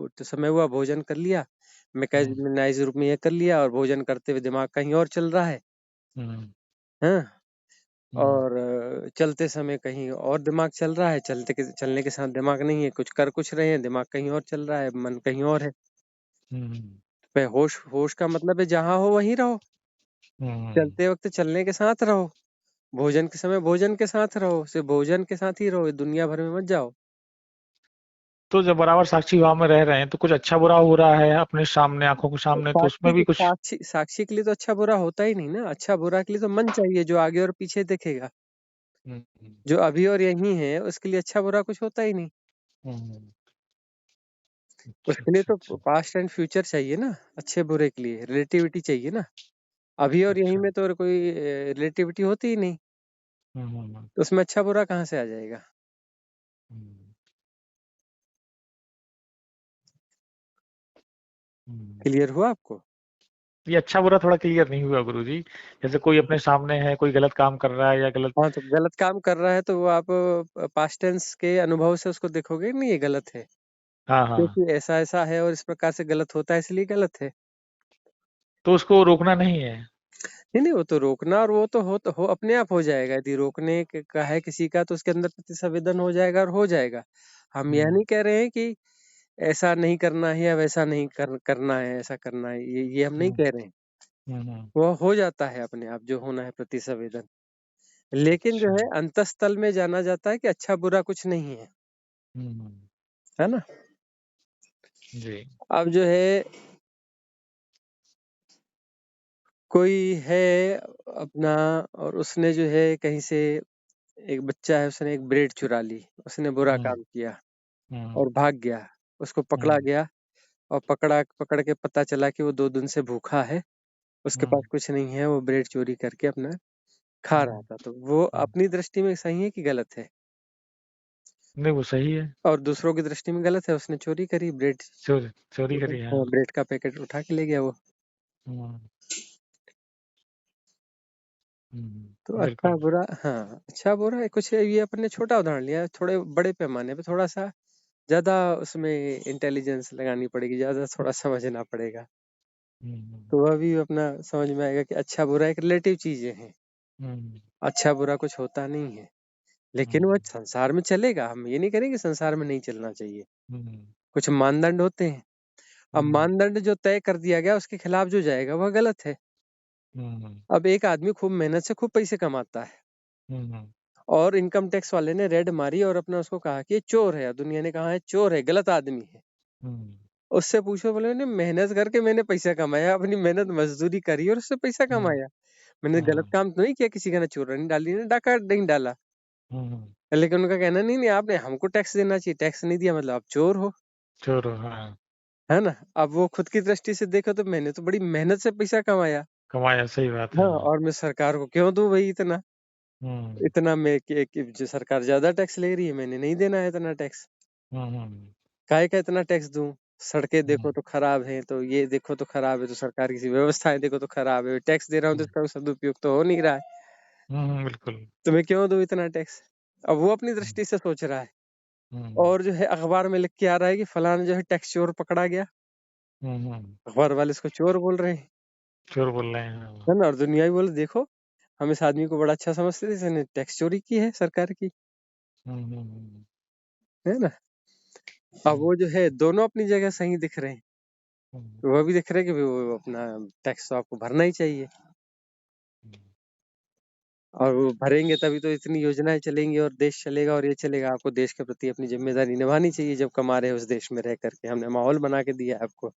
तो समय हुआ, भोजन कर लिया, हम्म। मैकेनाइज रूप में ये कर लिया, और भोजन करते हुए दिमाग कहीं और चल रहा है। हम्म। हाँ। हम्म। और चलते समय कहीं और दिमाग चल रहा है, चलने के साथ दिमाग नहीं है, कुछ कर कुछ रहे हैं, दिमाग कहीं और चल रहा है, मन कहीं और है। हम्म। पे होश होश का मतलब है जहां हो वहीं रहो। हम्म। चलते वक्त चलने के साथ रहो, भोजन के समय भोजन के साथ रहो, सिर्फ भोजन के साथ ही रहो, दुनिया भर में मत जाओ। तो जब बराबर साक्षी भाव में रह रहे हैं तो कुछ अच्छा बुरा हो रहा है अपने सामने, आंखों के सामने, तो उसमें भी कुछ। साक्षी के लिए तो अच्छा बुरा होता ही नहीं ना। अच्छा बुरा के लिए तो मन चाहिए जो आगे और पीछे देखेगा। हम्म। जो अभी और यहीं है उसके लिए अच्छा बुरा कुछ होता ही नहीं। हम्म। अच्छा उसके लिए अच्छा तो अच्छा। पास्ट एंड फ्यूचर चाहिए ना। अच्छे बुरे के लिए रिलेटिविटी चाहिए ना। अभी और यहीं अच्छा। में तो कोई रिलेटिविटी होती ही नहीं, हम्म। तो उसमें अच्छा बुरा कहाँ से आ जाएगा। हम्म। हम्म। क्लियर हुआ आपको? ये अच्छा बुरा थोड़ा क्लियर नहीं हुआ गुरुजी। जैसे कोई अपने सामने है, कोई गलत काम कर रहा है या गलत। हाँ, तो गलत काम कर रहा है तो वो आप पास्ट टेंस के अनुभव से उसको देखोगे नहीं, ये गलत है हाँ हाँ। क्योंकि ऐसा ऐसा है और इस प्रकार से गलत होता है, इसलिए गलत है। तो उसको रोकना नहीं है। नहीं नहीं, वो तो रोकना, और वो तो हो अपने आप हो जाएगा। यदि रोकने का है किसी का तो उसके अंदर प्रतिसंवेदन हो जाएगा और हो जाएगा। हम यह हम्म। नहीं कह रहे हैं कि ऐसा नहीं करना है या वैसा नहीं करना है, ऐसा करना है, ये हम नहीं हम्म। कह रहे हैं। हम्म। वो हो जाता है अपने आप जो होना है प्रतिसंवेदन। लेकिन जो अच्छा। है अंतस्तल में जाना जाता है कि अच्छा बुरा कुछ नहीं है। हम्म। है ना? जी। अब जो है कोई है अपना, और उसने जो है कहीं से, एक बच्चा है, उसने एक ब्रेड चुरा ली, उसने बुरा हम्म। काम किया हम्म। और भाग गया। उसको पकड़ा हम्म। गया, और पकड़ के पता चला कि वो 2 दिन से भूखा है, उसके पास हम्म। कुछ नहीं है, वो ब्रेड चोरी करके अपना खा रहा हम्म। था। तो वो हम्म। अपनी दृष्टि में सही है कि गलत है? नहीं, वो सही है। और दूसरों की दृष्टि में गलत है, उसने चोरी करी ब्रेड। चोरी चोरी करी है। हाँ, ब्रेड का पैकेट उठा के ले गया वो। हम्म। तो अच्छा बिल्कुल। बुरा, हाँ, अच्छा बुरा है कुछ, ये अपने छोटा उदाहरण लिया है, थोड़े बड़े पैमाने पे थोड़ा सा ज्यादा उसमें इंटेलिजेंस लगानी पड़ेगी, ज्यादा थोड़ा समझना पड़ेगा। हम्म। तो वह भी अपना समझ में आएगा कि अच्छा बुरा एक रिलेटिव चीजें हैं। हम्म। अच्छा बुरा कुछ होता नहीं है, लेकिन वह हम्म। संसार में चलेगा। हम ये नहीं करेंगे संसार में नहीं चलना चाहिए। हम्म। कुछ मानदंड होते हैं। अब हम्म। मानदंड जो तय कर दिया गया उसके खिलाफ जो जाएगा वह गलत है। हम्म। अब एक आदमी खूब मेहनत से खूब पैसे कमाता है, हम्म। और इनकम टैक्स वाले ने रेड मारी और अपना उसको कहा कि ये चोर है, दुनिया ने कहा है चोर है, गलत आदमी है। हम्म। उससे पूछो, बोले मैंने मेहनत करके मैंने पैसा कमाया, अपनी मेहनत मजदूरी करी और उससे पैसा हम्म। कमाया। मैंने गलत हाँ। काम तो नहीं किया, किसी का ना चोरी नहीं डाली, ना डाका नहीं डाला। हम्म। लेकिन उनका कहना, नहीं नहीं, आपने हमको टैक्स देना चाहिए, टैक्स नहीं दिया मतलब आप चोर हो। चोर, हाँ। है ना? अब वो खुद की दृष्टि से देखो तो मैंने तो बड़ी मेहनत से पैसा कमाया। कमाया, सही बात हाँ, है। और मैं सरकार को क्यों दूं भाई इतना? हम्म। इतना मैं कि जो सरकार ज्यादा टैक्स ले रही है, मैंने नहीं देना है इतना टैक्स। हम्म। काहे का इतना टैक्स दूं? सड़कें देखो हम्म। तो खराब है, तो ये देखो तो खराब है, तो सरकार की व्यवस्थाएं देखो तो खराब है, टैक्स दे रहा हूँ तो हम्म। इसका सदुपयोग तो हो नहीं रहा है, बिल्कुल। तो मैं क्यों दूं इतना टैक्स? अब वो अपनी हम्म। दृष्टि से सोच रहा है। हम्म। और जो है अखबार में लिख के आ रहा है कि फलाना जो है टैक्स चोर पकड़ा गया। अखबार वाले इसको चोर बोल रहे हैं। चोर बोल रहे हैं, हाँ। है ना? और दुनिया भी बोले देखो, हम इस आदमी को बड़ा अच्छा समझते थे, इसने टैक्स चोरी की है सरकार की। हम्म। है ना? अब हम्म। वो जो है दोनों अपनी जगह सही दिख रहे हैं। हम्म। तो वह भी दिख रहा है कि वो अपना टैक्स तो आपको भरना ही चाहिए। हम्म। और वो भरेंगे तभी तो इतनी योजनाएँ चलेंगी और देश चलेगा और ये चलेगा। आपको देश के प्रति अपनी ज़िम्मेदारी निभानी चाहिए जब कमा रहे हो उस देश में रह कर के। हमने माहौल बना के दिया है आपको,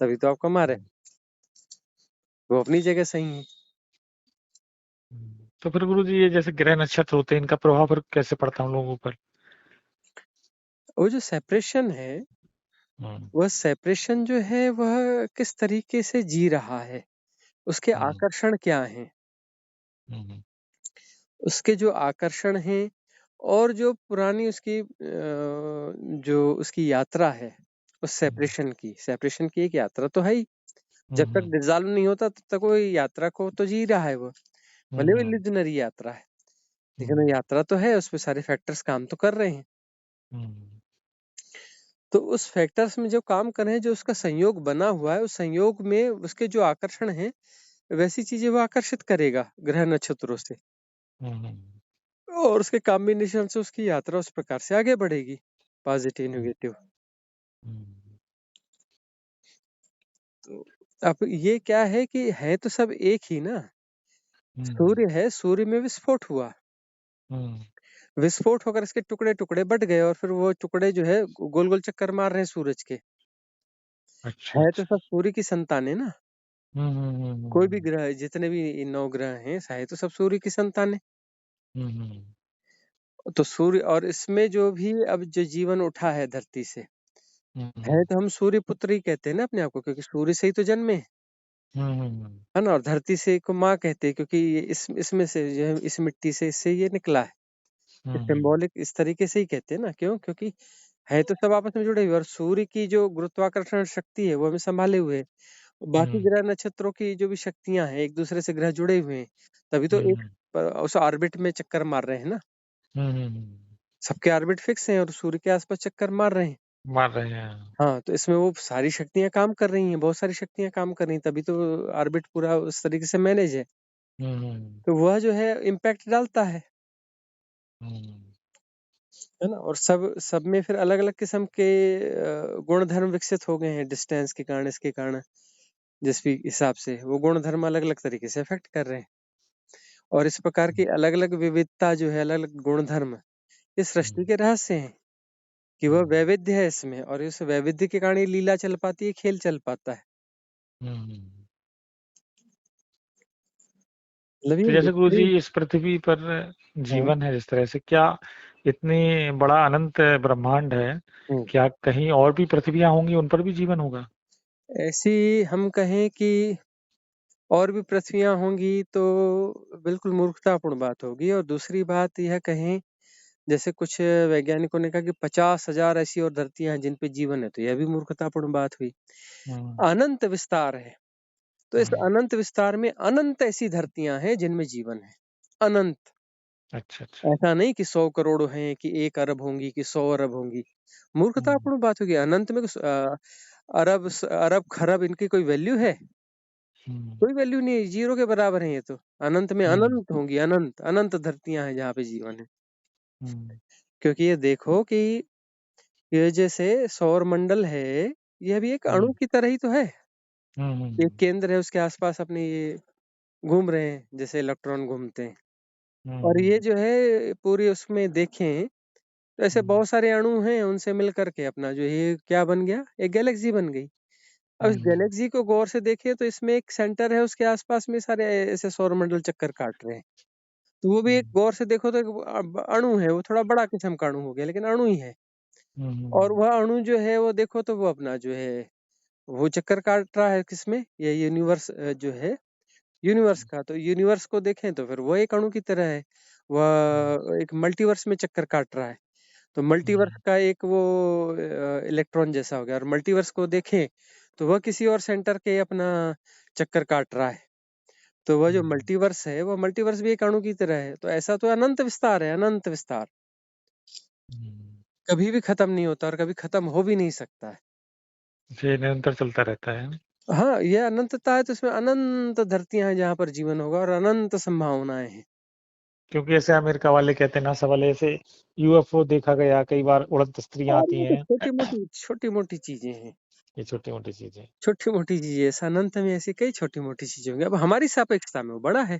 तभी तो आप कमा रहे हैं। हम्म, वो अपनी जगह सही है। तो फिर गुरु जी ये जैसे ग्रह नक्षत्र होते हैं इनका प्रभाव फिर कैसे पड़ता है हम लोगों पर? वो जो सेपरेशन है, हम्म, वह सेपरेशन जो है वह किस तरीके से जी रहा है, उसके हम्म, आकर्षण क्या हैं? हम्म, उसके जो आकर्षण हैं और जो पुरानी उसकी जो उसकी यात्रा है, उस हम्म, सेपरेशन की एक यात्रा तो है ही। जब तक हम्म, डिसॉल्व नहीं होता तब तक वो यात्रा को तो जी रहा है वो, भले वो हम्म, इल्यूज़नरी यात्रा है, लेकिन वो हम्म, यात्रा तो है, उसपे सारे फैक्टर्स काम तो कर रहे हैं। हम्म, तो उस फैक्टर्स में जो काम कर रहे हैं, जो उसका संयोग बना हुआ है, उस संयोग में उसके जो आकर्षण हैं, वैसी चीज़ें वो आकर्षित करेगा ग्रह नक्षत्रों से हम्म, और उसके कॉम्बिनेशन से उसकी यात्रा उस प्रकार से आगे बढ़ेगी, पॉजिटिव, नेगेटिव। हम्म, तो अब ये क्या है कि है तो सब एक ही ना, हम्म, सूर्य है, सूर्य में विस्फोट हुआ, हम्म, विस्फोट होकर इसके टुकड़े-टुकड़े बँट गए और फिर वो टुकड़े जो है गोल-गोल चक्कर मार रहे हैं सूरज के। अच्छा है तो अच्छा। सब सूर्य की संतानें ना, हम्म, हम्म, कोई भी ग्रह जितने भी 9 ग्रह हैं, है तो सब सूर्य की संतानें। हम्म, तो सूर्य और इसमें जो भी अब जो जीवन उठा है धरती से, हम्म, है तो हम सूर्य पुत्र ही कहते हैं ना अपने आप को, क्योंकि सूर्य से ही तो जन्मे हैं, है ना? और धरती से को माँ कहते हैं क्योंकि ये इस इसमें से जो है इस मिट्टी से इससे ये निकला है। हम्म, सिंबॉलिक इस तरीके से ही कहते हैं ना, क्यों? क्योंकि है तो सब आपस में जुड़े हुए और सूर्य की जो गुरुत्वाकर्षण शक्ति है वो हमें सँभाले हुए है। बाकी हम्म, ग्रह नक्षत्रों की जो भी शक्तियाँ हैं, एक-दूसरे से ग्रह जुड़े हुए हैं, तभी तो एक हम्म, उस ऑर्बिट में चक्कर मार रहे हैं ना। हम्म, सबके ऑर्बिट फिक्स हैं और सूर्य के आस-पास चक्कर मार रहे हैं। मार रहे हैं। हाँ, तो इसमें वो सारी शक्तियाँ काम कर रही हैं, बहुत सारी शक्तियाँ काम कर रही हैं, तभी तो ऑर्बिट पूरा उस तरीके से मैनेज है। हम्म, तो वह जो है इम्पैक्ट डालता हम्म, है ना? और सब सब में फिर अलग-अलग किस्म के गुण-धर्म विकसित हो गए हैं डिस्टेंस के कारण, इसके कारण, जिस भी हिसाब से वो गुण-धर्म अलग-अलग तरीके से अफ़ेक्ट कर रहे हैं। और इस प्रकार की अलग-अलग विविधता जो है, अलग-अलग गुण-धर्म, ये सृष्टि हम्म, के रहस्य हैं कि वह हम्म, वैविध्य है इसमें और इस वैविध्य के कारण ये लीला चल पाती है, खेल चल पाता है। हम्म। मतलब ये तो जैसे गुरु जी मिस्ट्री। इस पृथ्वी पर हाँ, जीवन है जिस तरह से, क्या इतनी बड़ा अनंत ब्रह्मांड है, हुँ। क्या कहीं और भी पृथ्वियां होंगी उन पर भी जीवन होगा? ऐसी हम कहें कि और भी पृथ्वियाँ होंगी तो बिल्कुल मूर्खतापूर्ण बात होगी और दूसरी बात यह कहें, जैसे कुछ वैज्ञानिकों ने कहा कि 50,000 ऐसी और धरतियाँ हैं जिन पे जीवन है, तो यह भी मूर्खतापूर्ण बात हुई। हम्म, अनंत विस्तार है, तो इस हम्म, अनंत विस्तार में अनंत ऐसी धरतियाँ हैं जिनमें जीवन है। अनंत, अच्छा अच्छा। ऐसा नहीं कि 100 करोड़ हैं, कि 1 अरब होंगी, कि 100 अरब होंगी। हम्म, मूर्खतापूर्ण बात होगी। अनंत में अरब, खरब इनकी कोई वैल्यू है? हम्म, कोई वैल्यू नहीं है, ज़ीरो के बराबर हैं ये तो। अनंत में हम्म, अनंत होंगी, अनंत, अनंत धरतियाँ हैं जहाँ पे जीवन है। हम्म, क्योंकि ये देखो कि ये जैसे सौर मंडल है, यह भी एक अणु हम्म, की तरह ही तो है। एक हम्म, केंद्र है, उसके आस-पास अपने ये घूम रहे हैं, जैसे इलेक्ट्रॉन घूमते हैं। और ये हम्म, जो है पूरी उसमें देखें, तो ऐसे हम्म, बहुत सारे अणु हैं, उनसे मिल कर के अपना जो ये क्या बन गया? एक गैलेक्सी बन गई। अब इस हम्म, गैलेक्सी को गौर से देखें तो इसमें एक सेंटर है, उसके आस-पास में सारे ऐसे सौरमंडल चक्कर काट रहे हैं। तो वो भी एक हम्म, गौर से देखो तो एक अणु है, वो थोड़ा बड़ा किस्म का अणु हो गया, लेकिन अणु ही है। और हम्म, वह अणु जो है वो देखो तो वो अपना जो है, वो चक्कर काट रहा है किसमें? ये यूनिवर्स जो है, यूनिवर्स का। तो यूनिवर्स को देखें तो फिर वो एक अणु की तरह है। हम्म, वह एक मल्टीवर्स में चक्कर काट रहा है। तो मल्टीवर्स हम्म, का एक वो इलेक्ट्रॉन जैसा हो गया और मल्टीवर्स को देखें, तो वह किसी और सेंटर के अपना चक्कर काट रहा है। तो वह जो हम्म, मल्टीवर्स है, वो मल्टीवर्स भी एक अणु की तरह है। तो ऐसा तो अनंत विस्तार है, अनंत विस्तार। हम्म। कभी भी खत्म नहीं होता और कभी खत्म हो भी नहीं सकता है। ये निरंतर चलता रहता है। हाँ, ये अनंतता है तो इसमें अनंत धरतियाँ हैं जहाँ पर जीवन होगा और अनंत संभावनाएँ हैं। क्योंकि ऐसे अमेरिका वाले कहते हैं, नासा वाले, ऐसे यूएफओ देखा गया, कई बार उड़द स्त्रियां और आती ये तो हैं। छोटी-मोटी चीज़ें हैं। ये छोटी मोटी चीजें। छोटी-मोटी चीज़ें, इस अनंत में ऐसी कई छोटी-मोटी चीज़ें होंगी। अब हमारी सापेक्षता में वो बड़ा है।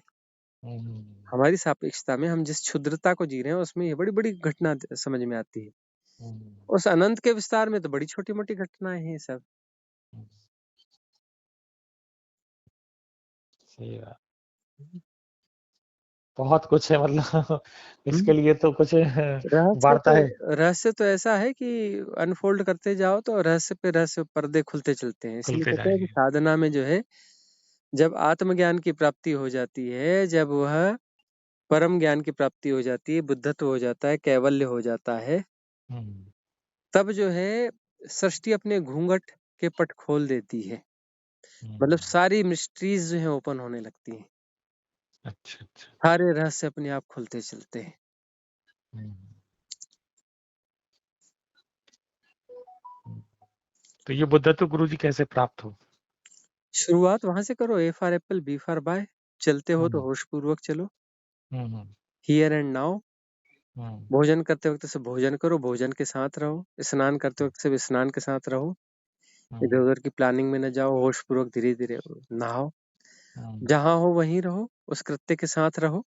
हम्म, हमारी सापेक्षता में हम जिस क्षुद्रता को जी रहे हैं उसमें ये बड़ी-बड़ी घटना समझ में आती है। हम्म, उस अनंत के विस्तार में तो बड़ी छोटी-मोटी घटनाएँ हैं ये सब। हम्म, सही बात। बहुत कुछ है मतलब हुँ। इसके लिए तो कुछ रहस्य वार्ता तो है। रहस्य तो ऐसा है कि अनफ़ोल्ड करते जाओ तो रहस्य पे रहस्य पर्दे खुलते चलते हैं। इसलिए खुलते कहते हैं कि जाएंगे। साधना में जो है, जब आत्मज्ञान की प्राप्ति हो जाती है, जब वह परम ज्ञान की प्राप्ति हो जाती है, बुद्धत्व हो जाता है, कैवल्य हो जाता है, हम्म, तब जो है सृष्टि अपने घूंघट के पट खोल देती है। मतलब हम्म, सारी मिस्ट्रीज़ जो हैं ओपन होने लगती हैं। अच्छा अच्छा। सारे रहस्य अपने आप खुलते चलते हैं। हम्म, हम्म। तो ये बुद्धत्व गुरु जी कैसे प्राप्त हो? शुरुआत वहाँ से करो, A for apple, B for bye. चलते हो तो हम्म, होशपूर्वक चलो, हम्म, हियर एंड नाउ। हम्म, भोजन करते वक्त से भोजन करो, भोजन के साथ रहो। स्नान करते वक्त से स्नान के साथ रहो। हम्म, इधर-उधर की प्लानिंग में न जाओ, होशपूर्वक धीरे-धीरे नहाओ। हम्म, जहाँ हो वहीं रहो, उस कृत्य के साथ रहो,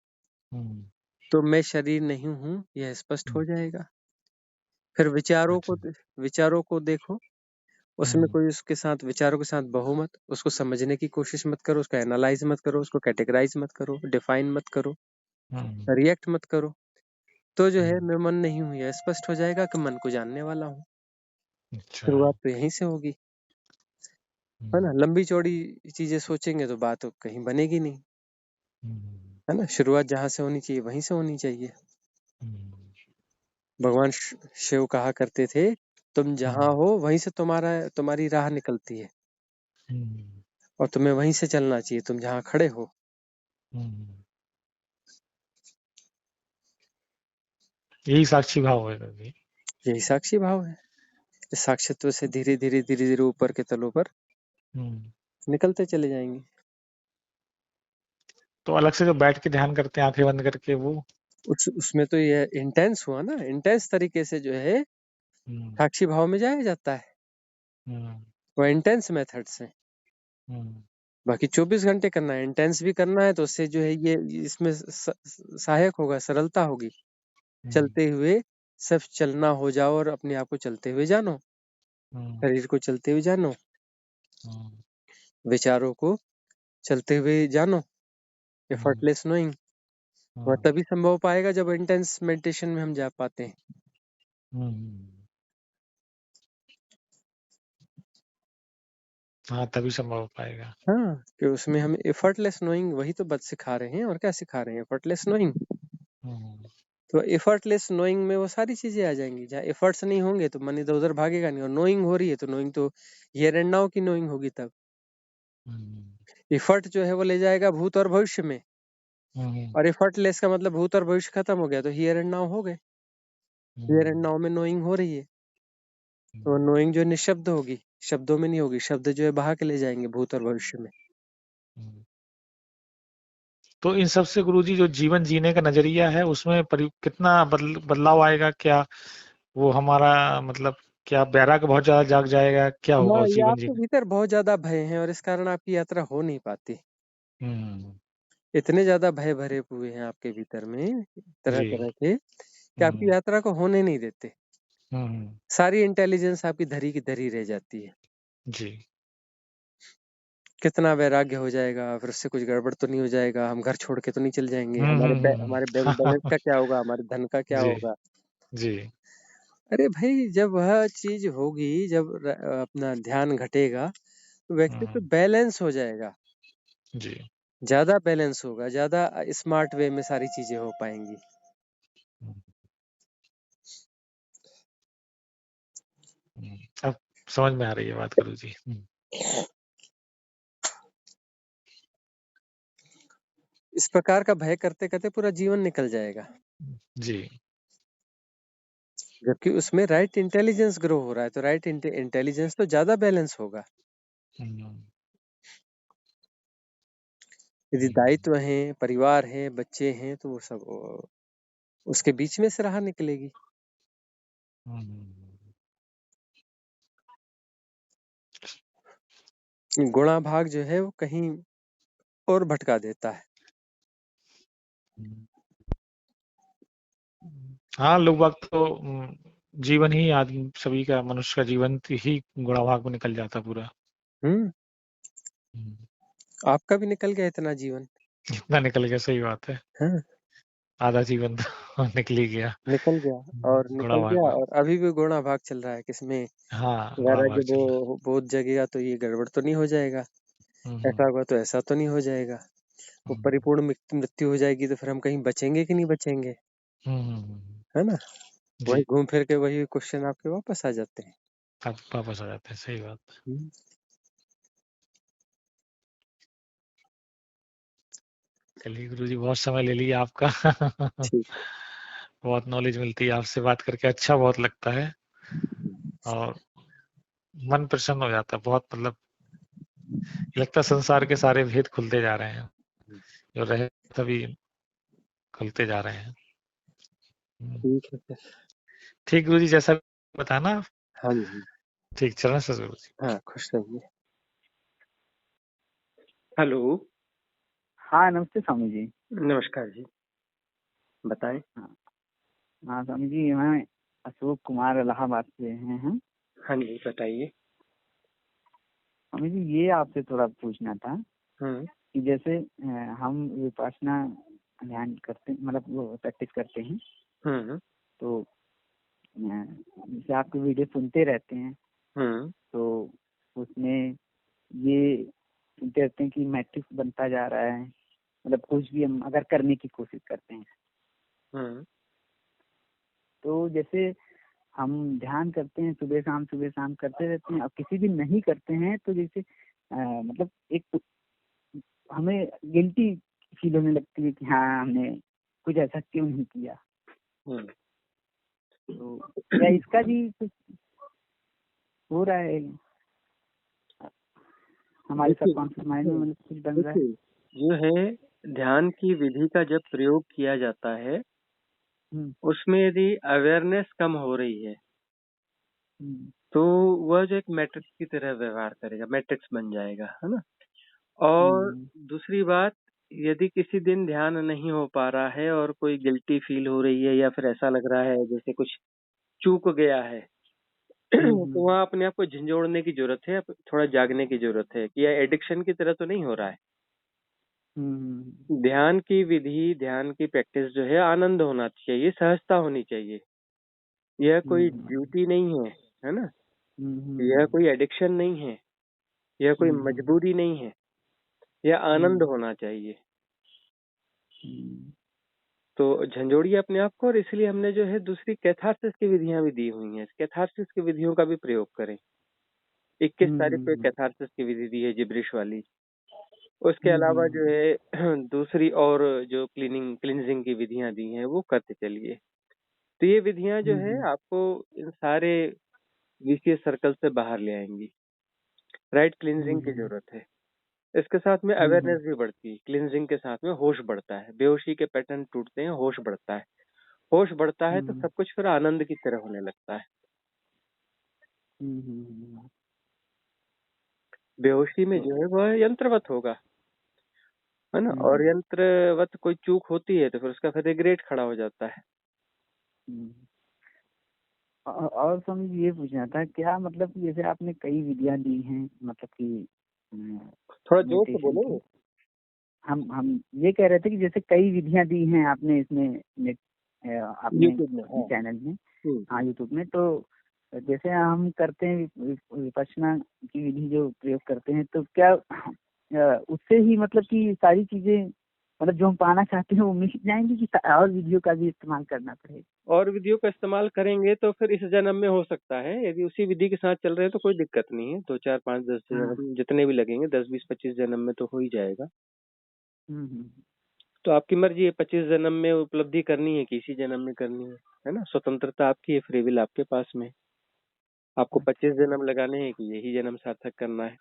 हम्म, तो मैं शरीर नहीं हूँ, यह स्पष्ट हम्म, हो जाएगा। फिर अच्छा। विचारों को देखो, उसमें हम्म, कोई उसके साथ विचारों के साथ बहो मत, उसको समझने की कोशिश मत करो, उसको एनालाइज़ मत करो, उसको कैटेगराइज़ मत करो, डिफाइन मत करो, हम्म, रिएक्ट मत करो। तो जो है हम्म, मैं मन नहीं हूँ, यह स्पष्ट हो जाएगा कि मन को जानने वाला हूँ। अच्छा। शुरुआत तो यहीं से होगी, है हम्म, ना? लंबी-चौड़ी चीज़ें सोचेंगे तो बात तो कहीं बनेगी नहीं, हम्म, है ना? शुरुआत जहाँ से होनी चाहिए वहीं से होनी चाहिए। हम्म, भगवान शिव कहा करते थे, तुम जहाँ हम्म, हो वहीं से तुम्हारी राह निकलती है हम्म, और तुम्हें वहीं से चलना चाहिए, तुम जहाँ खड़े हो। हम्म। यही साक्षी भाव है कभी। यही साक्षी भाव है। इस साक्षित्व से धीरे-धीरे ऊपर के तलों पर हम्म। निकलते चले जाएंगे। तो अलग से जो बैठ के ध्यान करते हैं आंखें बंद करके वो। उसमें तो ये इंटेंस हुआ ना, इंटेंस तरीके से जो है हम्म, साक्षी भाव में जाया जाता है। हम्म, वो इंटेंस मेथड्स हैं। हम्म, बाकी 24 घंटे करना है, इंटेंस भी करना है तो उससे जो है ये इसमें सहायक होगा, सरलता होगी। हम्म, चलते हुए सिर्फ चलना हो जाओ और अपने आप को चलते हुए जानो, हम्म, शरीर को चलते हुए जानो, हम्म, विचारों को चलते हुए जानो, हम्म, एफर्टलेस नोइंग। वह हम्म, तभी संभव पाएगा जब इंटेंस मेडिटेशन में हम जा पाते हैं। हम्म। हाँ तभी संभव हो पाएगा। हाँ, कि उसमें हम एफर्टलेस नोइंग वही तो बस सिखा रहे हैं और क्या सिखा रहे हैं, एफर्टलेस नोइंग। हम्म, तो एफर्टलेस नोइंग में वो सारी चीजें आ जाएंगी। जहाँ एफर्ट्स नहीं होंगे तो मन इधर उधर भागेगा नहीं, और नोइंग हो रही है तो नोइंग तो हियर एंड नाउ की नोइंग होगी तब। हम्म, एफर्ट जो है वो ले जाएगा भूत और भविष्य में, हम्म, और एफर्टलेस का मतलब भूत और भविष्य खत्म हो गया तो हियर एंड नाउ हो गए। हियर एंड हम्म, नाउ में नोइंग हो रही है, तो हम्म, नोइंग जो निःशब्द होगी, शब्दों में नहीं होगी, शब्द जो है बहा के ले जाएंगे भूत और भविष्य में। हम्म। तो इन सब से गुरुजी जो जीवन जीने का नजरिया है उसमें कितना बदलाव आएगा क्या? वो हमारा मतलब क्या वैराग्य बहुत ज्यादा जाग जाएगा, क्या होगा हाँ, उस ये जीवन आपके जीने? भीतर बहुत ज्यादा भय है और इस कारण आपकी यात्रा हो नहीं पाती। हम्म, इतने ज्यादा भय भरे हुए हैं आपके भीतर में, तरह जी। तरह के, कि आपकी हम्म, यात्रा को होने नहीं देते। हम्म, सारी इंटेलिजेंस आपकी धरी की धरी रह जाती है। जी। कितना वैराग्य हो जाएगा, फिर उससे कुछ गड़बड़ तो नहीं हो जाएगा, हम घर छोड़ के तो नहीं चल जाएंगे, हम्म, हमारे बैंक बैलेंस का क्या होगा, हमारे धन का क्या जी, होगा। जी। अरे भाई, जब वह चीज होगी, जब अपना ध्यान घटेगा तो व्यक्ति तो हम्म, बैलेंस हो जाएगा, जी। ज्यादा बैलेंस होगा, ज्यादा स्मार्ट वे में सारी चीजें हो पाएंगी। हम्म, अब समझ में आ रही है बात गुरुजी। इस प्रकार का भय करते करते पूरा जीवन निकल जाएगा, जी। जबकि उसमें राइट इंटेलिजेंस ग्रो हो रहा है, तो राइट इंटेलिजेंस तो ज्यादा बैलेंस होगा। हम्म, यदि हम्म, दायित्व है, परिवार है, बच्चे हैं, तो वो सब उसके बीच में से राह निकलेगी। हम्म, गुणा भाग जो है वो कहीं और भटका देता है। हाँ, लोग बाग तो जीवन ही आदमी सभी का, मनुष्य का जीवन ही गुणाभाग में निकल जाता पूरा। हम्म। हम्म, आपका भी निकल गया इतना जीवन। इतना निकल गया, सही बात है। हाँ, आधा जीवन तो निकल ही गया। निकल गया। और निकल गुणाभाग गया में। और अभी भी गुणा भाग चल रहा है किसमें। हाँ, अगर गुणाभाग आगे चल रहा बोध जगेगा तो ये गड़बड़ तो नहीं हो जाएगा, है। ऐसा होगा तो ऐसा तो नहीं हो जाएगा। वो हम्म, परिपूर्ण मृत्यु हो जाएगी तो फिर हम कहीं बचेंगे कि नहीं बचेंगे, है ना। वही जी, घूम फिर के वही क्वेश्चन आपके वापस आ जाते हैं। आप वापस आ जाते हैं, सही बात। हम्म, चलिए गुरुजी, बहुत समय ले लिया आपका। ठीक। बहुत नॉलेज मिलती है आपसे बात करके, अच्छा बहुत लगता है और मन प्रसन्न हो जाता है बहुत, मतलब लगता है संसार के सारे भेद खुलते जा रहे हैं, जो रहे तभी खुलते जा रहे हैं। हम्म, ठीक है फिर। ठीक गुरुजी, जैसा बताना। हाँ जी, हाँ जी। ठीक, चरण से गुरुजी। हाँ, खुश रहिए। हेलो। हाँ, नमस्ते स्वामी जी। नमस्कार जी, बताएं। हाँ, हाँ स्वामी जी, मैं अशोक कुमार इलाहाबाद से हैं। हाँ जी, बताइए। स्वामी जी, ये आपसे थोड़ा पूछना था हम्म। कि जैसे हम विपश्यना ध्यान करते, मतलब वो प्रैक्टिस करते हैं, हम्म। तो जैसे आपके वीडियो सुनते रहते हैं, हम्म। तो उसमें ये सुनते रहते हैं कि मैट्रिक्स बनता जा रहा है, मतलब कुछ भी हम अगर करने की कोशिश करते हैं, हम्म। तो जैसे हम ध्यान करते हैं सुबह शाम करते रहते हैं, और किसी दिन नहीं करते हैं तो जैसे मतलब एक हमें गिल्टी फील होने लगती है कि हाँ, हमने कुछ ऐसा क्यों नहीं किया। हम्म। तो क्या इसका भी कुछ हो रहा है हमारे देखिए, सबकॉन्शियस माइंड में, मतलब कुछ बन रहा है? जो है ध्यान की विधि का जब प्रयोग किया जाता है, हम्म, उसमें यदि अवेयरनेस कम हो रही है हम्म, तो वह जो एक मैट्रिक्स की तरह व्यवहार करेगा, मैट्रिक्स बन जाएगा, है ना। और हम्म, दूसरी बात, यदि किसी दिन ध्यान नहीं हो पा रहा है और कोई गिल्टी फील हो रही है या फिर ऐसा लग रहा है जैसे कुछ चूक गया है, हम्म, तो वहाँ अपने आप को झंझोड़ने की जरूरत है, थोड़ा जागने की जरूरत है कि यह एडिक्शन की तरह तो नहीं हो रहा है। हम्म, ध्यान की विधि, ध्यान की प्रैक्टिस जो है आनंद होना चाहिए, सहजता होनी चाहिए। यह कोई हम्म, ड्यूटी नहीं है ना। यह हम्म, कोई एडिक्शन नहीं है, यह कोई हम्म, मजबूरी नहीं है, यह आनंद हम्म, होना चाहिए। हम्म, तो झंझोड़िए अपने आप को, और इसलिए हमने जो है दूसरी कैथारसिस की विधियां भी दी हुई हैं। कैथारसिस की विधियों का भी प्रयोग करें। 21 तारीख को एक हम्म, कैथारसिस की विधि दी है, जिब्रिश वाली। उसके अलावा हम्म, जो है दूसरी और जो क्लींजिंग की विधियां दी हैं वो करते चलिए। तो ये विधियां जो है हम्म, आपको इन सारे विषय सर्कल से बाहर ले आएंगी। राइट क्लींजिंग की हम्म, जरूरत है। इसके साथ में हम्म, अवेयरनेस भी बढ़ती है। क्लींजिंग के साथ में होश बढ़ता है, बेहोशी के पैटर्न टूटते हैं, होश बढ़ता है। होश बढ़ता है तो हम्म, सब कुछ फिर आनंद की तरह होने लगता है। हम्म, बेहोशी में जो है वह यंत्रवत होगा, है ना। और हम्म, यंत्रवत कोई चूक होती है तो फिर उसका फिर रिग्रेट खड़ा हो जाता है। हम्म। और स्वामी जी, ये पूछना था, क्या मतलब कि जैसे आपने कई विधियां दी हैं, मतलब कि थोड़ा जोर से मेडिटेशन बोलेंगे। की, हम ये कह रहे थे कि जैसे कई विधियां दी हैं आपने इसमें, नेट आपने यूट्यूब में, हाँ। चैनल में, हाँ हम्म। यूट्यूब में, तो जैसे हम करते हैं विपश्यना की विधि जो प्रयोग करते हैं, तो क्या उससे ही मतलब कि सारी चीजें, मतलब जो हम पाना चाहते हैं वो मिल जाएंगी, कि और विधियों का भी इस्तेमाल करना पड़ेगा? और विधियों का इस्तेमाल करेंगे तो फिर इस जन्म में हो सकता है। यदि उसी विधि के साथ चल रहे हैं तो कोई दिक्कत नहीं है। 2 4 5 10 हाँ। जन्म जितने भी लगेंगे, 10 20 25 जन्म में तो हो ही जाएगा। हम्म, तो आपकी मर्जी है, 25 जन्म में उपलब्धि करनी है कि इसी जन्म में करनी है ना। स्वतंत्रता आपकी है, फ्री विल आपके पास में है। आपको 25 अच्छा। जन्म लगाने हैं कि यही जन्म सार्थक करना है।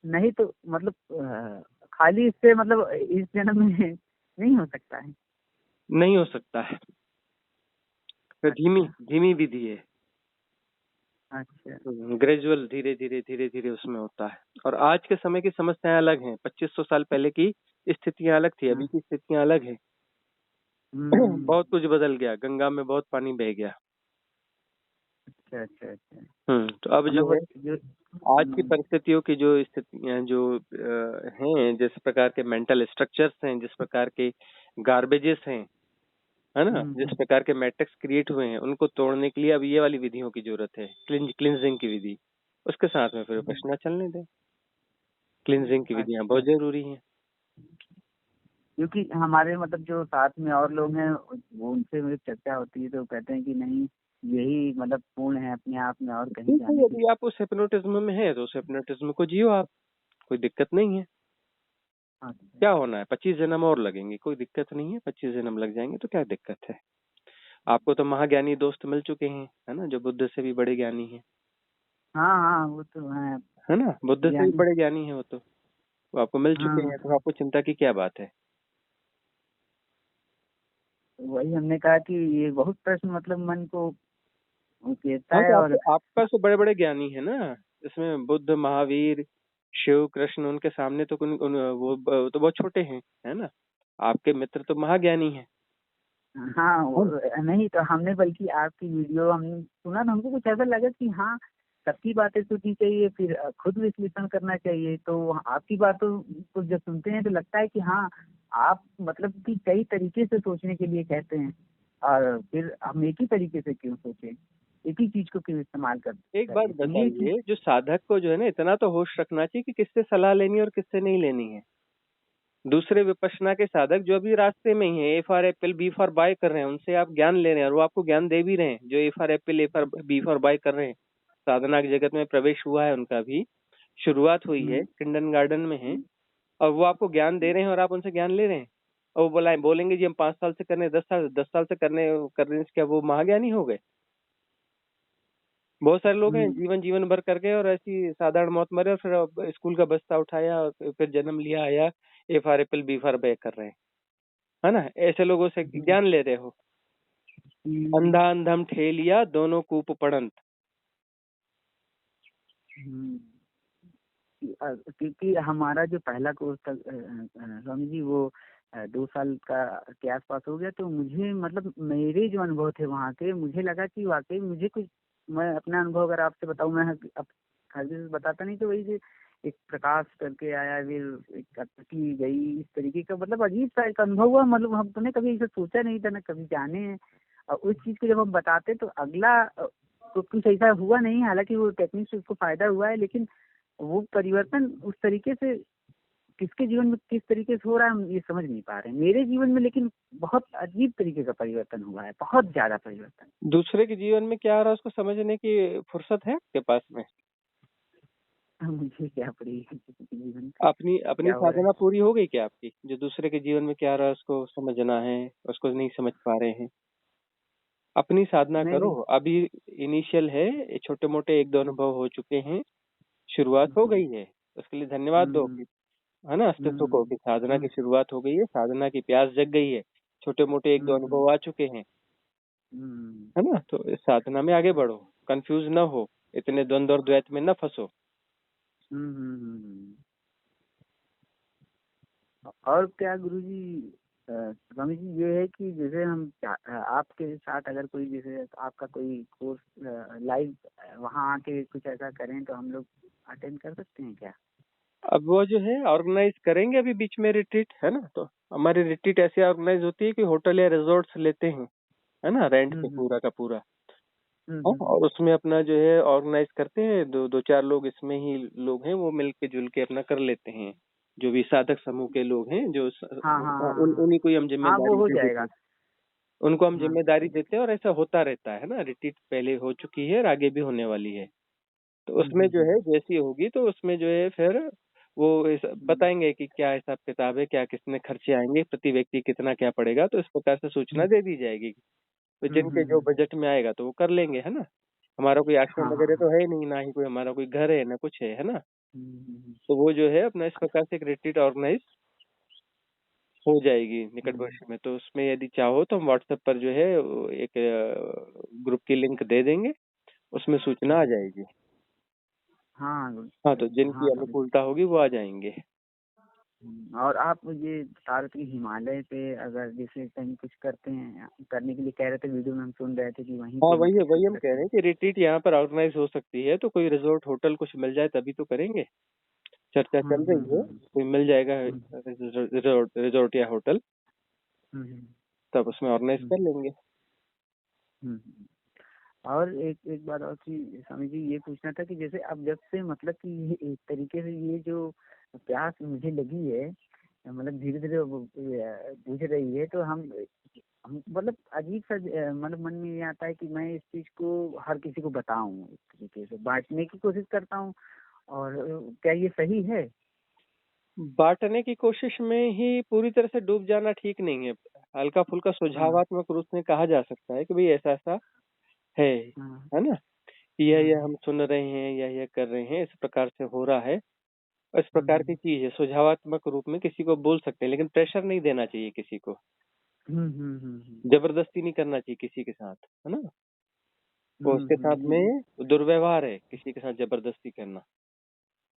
नहीं तो मतलब खाली इससे मतलब इस जन्म में नहीं हो सकता है? नहीं हो सकता है। तो धीमी अच्छा, धीमी विधि है। अच्छा। ग्रेजुअल, धीरे धीरे धीरे धीरे उसमें होता है। और आज के समय की समस्याएं अलग हैं। 2500 साल पहले की स्थितियां अलग थी, अभी की स्थितियां अलग है। बहुत कुछ बदल गया, गंगा में बहुत पानी बह गया। अच्छा अच्छा अच्छा। तो अब जो है जो आज की परिस्थितियों की जो स्थितियां जो हैं, जिस प्रकार के मेंटल स्ट्रक्चर्स हैं, जिस प्रकार के गार्बेजेस हैं, है ना, जिस प्रकार के मैट्रिक्स क्रिएट हुए हैं, उनको तोड़ने के लिए अब ये वाली विधियों की जरूरत है, क्लिंजिंग की विधि। उसके साथ में फिर विपश्यना चलने दें। क्लिंजिंग की विधियां बहुत जरूरी हैं। क्योंकि हमारे मतलब जो साथ में और लोग हैं, वो उनसे मेरी चर्चा होती है तो कहते हैं कि नहीं, यही मतलब पूर्ण है अपने आप में, और कहीं ठीक है, जाने की। यदि आप उस हिप्नोटिज्म में है तो उस हिप्नोटिज्म को जियो आप, कोई दिक्कत नहीं है। क्या होना है, 25 जन्म और लगेंगे, कोई दिक्कत नहीं है। 25 जन्म लग जाएंगे तो क्या दिक्कत है। आपको तो महाज्ञानी दोस्त मिल चुके हैं, है ना, जो बुद्ध से भी बड़े ज्ञानी हैं। हाँ हाँ, वो तो है ना, बुद्ध से भी बड़े ज्ञानी हैं वो आपको मिल चुके हैं, तो आपको चिंता की क्या बात है। वही हमने कहा कि ये बहुत प्रश्न मतलब मन को घेरता हाँ, है। तो और आपके पास तो बड़े बड़े ज्ञानी है ना, इसमें बुद्ध, महावीर, शिव, कृष्ण, उनके सामने तो वो तो बहुत छोटे हैं, है ना। आपके मित्र तो महाज्ञानी हैं। हाँ, नहीं तो हमने बल्कि आपकी वीडियो हमने सुना तो हमको कुछ ऐसा लगा कि हाँ, सबकी बातें सुननी चाहिए, फिर खुद विश्लेषण करना चाहिए। तो आपकी बातों को जब सुनते हैं तो लगता है कि हाँ, आप मतलब कि कई तरीके से सोचने के लिए कहते हैं, और फिर हम एक ही तरीके से क्यों सोचें, एक ही चीज को क्यों इस्तेमाल एक बात करें। तो ये चीज बताइए, जो साधक को जो है ना, इतना तो होश रखना चाहिए कि किससे सलाह लेनी है और किससे नहीं लेनी है। दूसरे विपश्यना के साधक जो अभी रास्ते में ही है, A for apple, B for bye कर रहे हैं, उनसे आप ज्ञान ले रहे हैं और वो आपको ज्ञान दे भी रहे हैं। जो A for apple, A for B for bye कर रहे हैं, साधना के जगत में प्रवेश हुआ है, उनका भी शुरुआत हुई है, किंडन गार्डन में है, और वो आपको ज्ञान दे रहे हैं और आप उनसे ज्ञान ले रहे हैं। और वो बोलेंगे जी हम 5 साल से करने, 10 साल से करने से क्या वो महाज्ञानी हो गए। बहुत सारे लोग हैं जीवन भर करके और ऐसी साधारण मौत मरे, और फिर स्कूल का बस्ता उठाया और फिर जन्म लिया, आया, A for apple, B for bye कर रहे हैं, है ना। ऐसे लोगों से ज्ञान ले रहे हो। अंधा अंधम ठेलिया दोनों कूप पड़ंत। क्योंकि हमारा जो पहला कोर्स था स्वामी जी, वो 2 साल का के आसपास हो गया। तो मुझे मतलब मेरे जो अनुभव थे वहाँ के, मुझे लगा कि वाकई मुझे कुछ, मैं अपना अनुभव अगर आपसे बताऊँ, मैं अब हर चीज बताता नहीं, तो वही जो एक प्रकाश करके आया, फिर एक आकृति गई, इस तरीके का मतलब अजीब सा एक अनुभव हुआ। मतलब हमने कभी इसे सोचा नहीं था, ना कभी जाने हैं। और उस चीज को जब हम बताते तो अगला तो कुछ ऐसा हुआ नहीं, हालांकि वो टेक्निक से उसको फायदा हुआ है, लेकिन वो परिवर्तन उस तरीके से किसके जीवन में किस तरीके से हो रहा है हम ये समझ नहीं पा रहे हैं। मेरे जीवन में लेकिन बहुत अजीब तरीके का परिवर्तन हुआ है, बहुत ज्यादा परिवर्तन। दूसरे के जीवन में क्या आ रहा है उसको समझने की फुर्सत है आपके पास में? मुझे क्या पड़ी जीवन अपनी साधना पूरी हो गई क्या आपकी? जो दूसरे के जीवन में क्या आ रहा है उसको समझना है, उसको नहीं समझ पा रहे हैं। अपनी साधना करो। अभी इनिशियल है, छोटे मोटे 1-2 अनुभव हो चुके हैं, शुरुआत हो गई है, उसके लिए धन्यवाद दो, है ना, अस्तित्व को, कि साधना की शुरुआत हो गई है, साधना की प्यास जग गई है, छोटे मोटे 1-2 अनुभव आ चुके हैं, है ना। तो इस साधना में आगे बढ़ो, कंफ्यूज न हो, इतने द्वंद्व और द्वैत में न फंसो। और क्या गुरुजी, स्वामी जी, ये है कि जैसे हम आपके साथ अगर कोई, जैसे आपका कोई कोर्स लाइव वहाँ आके कुछ ऐसा करें तो हम लोग अटेंड कर सकते हैं क्या? अब वो जो है ऑर्गेनाइज करेंगे अभी बीच में रिट्रीट, है ना। तो हमारी रिट्रीट ऐसे ऑर्गेनाइज होती है कि होटल या रिजॉर्ट्स लेते हैं, है ना, रेंट पे पूरा का पूरा। और उसमें अपना जो है ऑर्गेनाइज करते हैं, 2-4 लोग इसमें ही लोग हैं, वो मिल के जुल के अपना कर लेते हैं। जो भी साधक समूह के लोग हैं, जो उन्हीं को ही हम जिम्मेदारी दे देते हैं, उनको हम जिम्मेदारी देते हैं। और ऐसा होता रहता है ना, रिट्रीट पहले हो चुकी है और आगे भी होने वाली है। तो उसमें जो है जैसी होगी तो उसमें जो है फिर वो बताएंगे कि क्या हिसाब किताब है, क्या कितने खर्चे आएंगे, प्रति व्यक्ति कितना क्या पड़ेगा, तो इस प्रकार से सूचना दे दी जाएगी। तो जिनके जो बजट में आएगा तो वो कर लेंगे, है ना। हमारा कोई आश्रम वगैरह तो है नहीं, ना ही कोई हमारा कोई घर है, ना कुछ है ना। तो वो जो है अपना इस प्रकार से एक रिट्रीट ऑर्गेनाइज हो जाएगी निकट भविष्य में। तो उसमें यदि चाहो तो हम व्हाट्सएप पर जो है एक ग्रुप की लिंक दे देंगे, उसमें सूचना आ जाएगी। हाँ, तो जिनकी अनुकूलता होगी वो आ जाएंगे। और आप ये बता रहे थे कि हिमालय पे अगर जैसे कहीं कुछ करते हैं, करने के लिए कह रहे थे, वीडियो में हम सुन रहे थे कि वहीं हाँ, पे वही मतलब वही कर हम कह सकते रहे हैं हैं। कि रिट्रीट यहाँ पर ऑर्गेनाइज हो सकती है, तो कोई रिजॉर्ट होटल कुछ मिल जाए तभी तो करेंगे। चर्चा चल रही है, कोई मिल जाएगा हम्म, रिजॉर्ट या होटल, हम्म, तब उसमें ऑर्गेनाइज कर हम्म, लेंगे। हम्म। और एक एक बात और थी स्वामी जी, ये पूछना था कि जैसे अब जब से मतलब कि ये एक तरीके से ये जो प्यास मुझे लगी है, मतलब धीरे धीरे बुझ रही है, तो हम मतलब अजीब सा मतलब मन में ये आता है कि मैं इस चीज को हर किसी को बताऊं, एक तरीके से बांटने की कोशिश करता हूँ। और क्या ये सही है? बांटने की कोशिश में ही पूरी तरह से डूब जाना ठीक नहीं है। हल्का फुल्का हाँ, सुझावात्मक रूप में कहा जा सकता है कि भाई ऐसा ऐसा हाँ, है ना, कि यह हाँ, हम सुन रहे हैं, यह कर रहे हैं, इस प्रकार से हो रहा है, इस प्रकार हम्म, की चीज है। सुझावात्मक रूप में किसी को बोल सकते हैं, लेकिन प्रेशर नहीं देना चाहिए किसी को, जबरदस्ती नहीं करना चाहिए किसी के साथ, है ना। वो उसके साथ ये में दुर्व्यवहार है, किसी के साथ जबरदस्ती करना।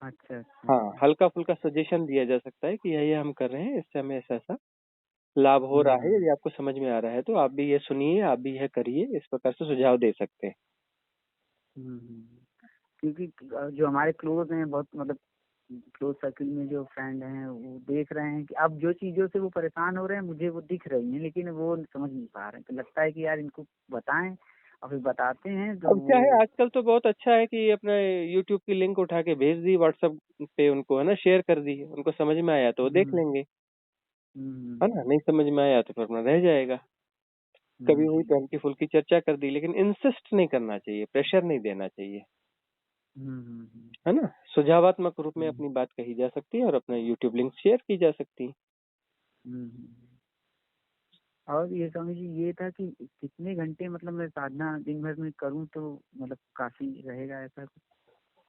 अच्छा, अच्छा, हाँ, हल्का फुल्का सजेशन दिया जा सकता है कि यह हम कर रहे हैं, इससे हमें ऐसा ऐसा लाभ हो रहा है। हम्म, यदि आपको समझ में आ रहा है तो आप भी ये सुनिए, आप भी यह करिए, इस प्रकार से सुझाव दे सकते हैं। क्योंकि जो हमारे क्लोज हैं बहुत, मतलब क्लोज सर्कल में जो फ्रेंड हैं, वो देख रहे हैं कि अब जो चीजों से वो परेशान हो रहे हैं, मुझे वो दिख रही हैं, लेकिन वो समझ नहीं पा रहे हैं। तो लगता है कि यार इनको बताएं, और फिर बताते हैं तो अब क्या है, वो आजकल तो बहुत अच्छा है कि अपना यूट्यूब की लिंक उठा के भेज दी व्हाट्सएप पे उनको, है ना, शेयर कर दी, उनको समझ में आया तो वो देख हम्म, लेंगे, है ना। हम्म, नहीं समझ में आया तो फिर अपना रह जाएगा। कभी हुई तो हम्म, हल्की फुल्की चर्चा कर दी, लेकिन इंसिस्ट नहीं करना चाहिए, प्रेशर नहीं देना चाहिए, हम्म, है ना। सुझावात्मक रूप में हम्म, अपनी बात कही जा सकती है और अपना यूट्यूब लिंक शेयर की जा सकती है। हम्म। और ये स्वामी जी, ये था कि कितने घंटे मतलब मैं साधना दिन भर में करूं तो मतलब काफी रहेगा, ऐसा कुछ?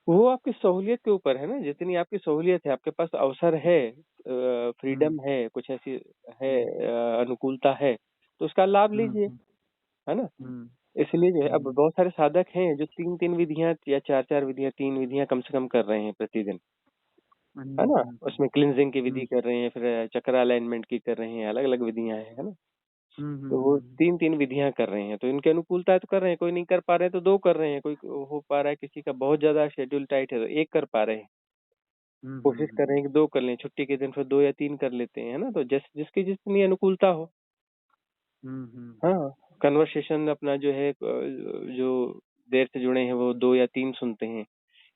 वो आपकी सहूलियत के ऊपर है ना, जितनी आपकी सहूलियत है, आपके पास अवसर है, हम्म, फ्रीडम है, कुछ ऐसी है, हम्म, अनुकूलता है, तो उसका लाभ हम्म, लीजिए, है ना। हम्म, इसलिए जो है, अब हम्म, बहुत सारे साधक हैं जो तीन तीन विधियां या चार चार विधियां, तीन विधियां कम से कम कर रहे हैं प्रतिदिन, है हम्म, ना। हम्म, उसमें क्लिनजिंग की विधि हम्म, कर रहे हैं, फिर चक्र अलाइनमेंट की कर रहे हैं, अलग अलग विधियां हैं, है ना। हम्म, तो वो तीन तीन विधियां कर रहे हैं, तो इनके अनुकूलता है तो कर रहे हैं, कोई नहीं कर पा रहे हैं तो दो कर रहे हैं, कोई हो पा रहा है, किसी का बहुत ज्यादा शेड्यूल टाइट है तो एक कर पा रहे हैं, कोशिश कर रहे हैं कि दो कर लें, छुट्टी के दिन फिर दो या तीन कर लेते हैं, है ना। तो जिसकी जितनी अनुकूलता हो। हाँ, कन्वर्सेशन अपना जो है, जो देर से जुड़े हैं वो दो या तीन सुनते हैं,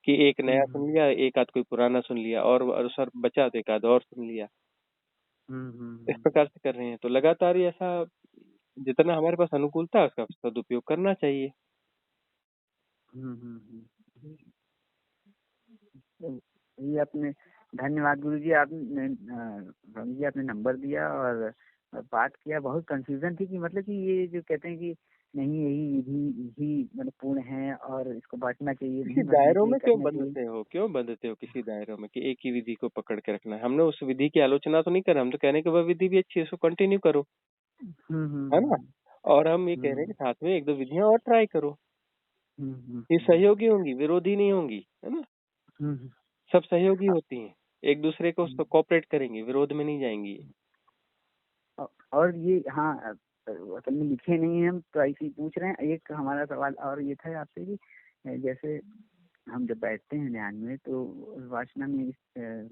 कि एक नया सुन लिया, एक आध कोई पुराना सुन लिया, और सर बचा तो एक आध और सुन लिया, इस प्रकार से कर रहे हैं। तो लगातार ही ऐसा, जितना हमारे पास अनुकूलता है उसका सदुपयोग करना चाहिए। ये आपने, धन्यवाद गुरु जी, आपने स्वामी जी आपने नंबर दिया और बात किया। बहुत कंफ्यूजन थी कि मतलब कि ये जो कहते हैं कि नहीं, यही विधि ही मतलब पूर्ण है और इसको बांटना चाहिए, किसी नहीं बांटना दायरों चाहिए, में क्यों करना चाहिए। बंधते हो, क्यों बंधते हो किसी दायरों में कि एक ही विधि को पकड़ के रखना है। हमने उस विधि की आलोचना तो नहीं कर रहे, हम तो कह रहे हैं कि वह विधि भी अच्छी है, उसको कंटिन्यू करो, हम्म, हम्म, है ना। हम्म, और हम ये कह रहे हैं हम्म, कि साथ में एक दो विधियां और ट्राई करो, हम्म, ये सहयोगी होंगी, विरोधी नहीं होंगी, है ना। हम्म, सब सहयोगी होती हैं, एक दूसरे को हम्म। कोऑपरेट करेंगी, विरोध में नहीं जाएंगी। और ये हाँ, असल में लिखे नहीं है हम, तो ऐसे ही पूछ रहे हैं। एक हमारा सवाल और ये था आपसे कि जैसे हम जब बैठते हैं ध्यान में, तो वासना में इस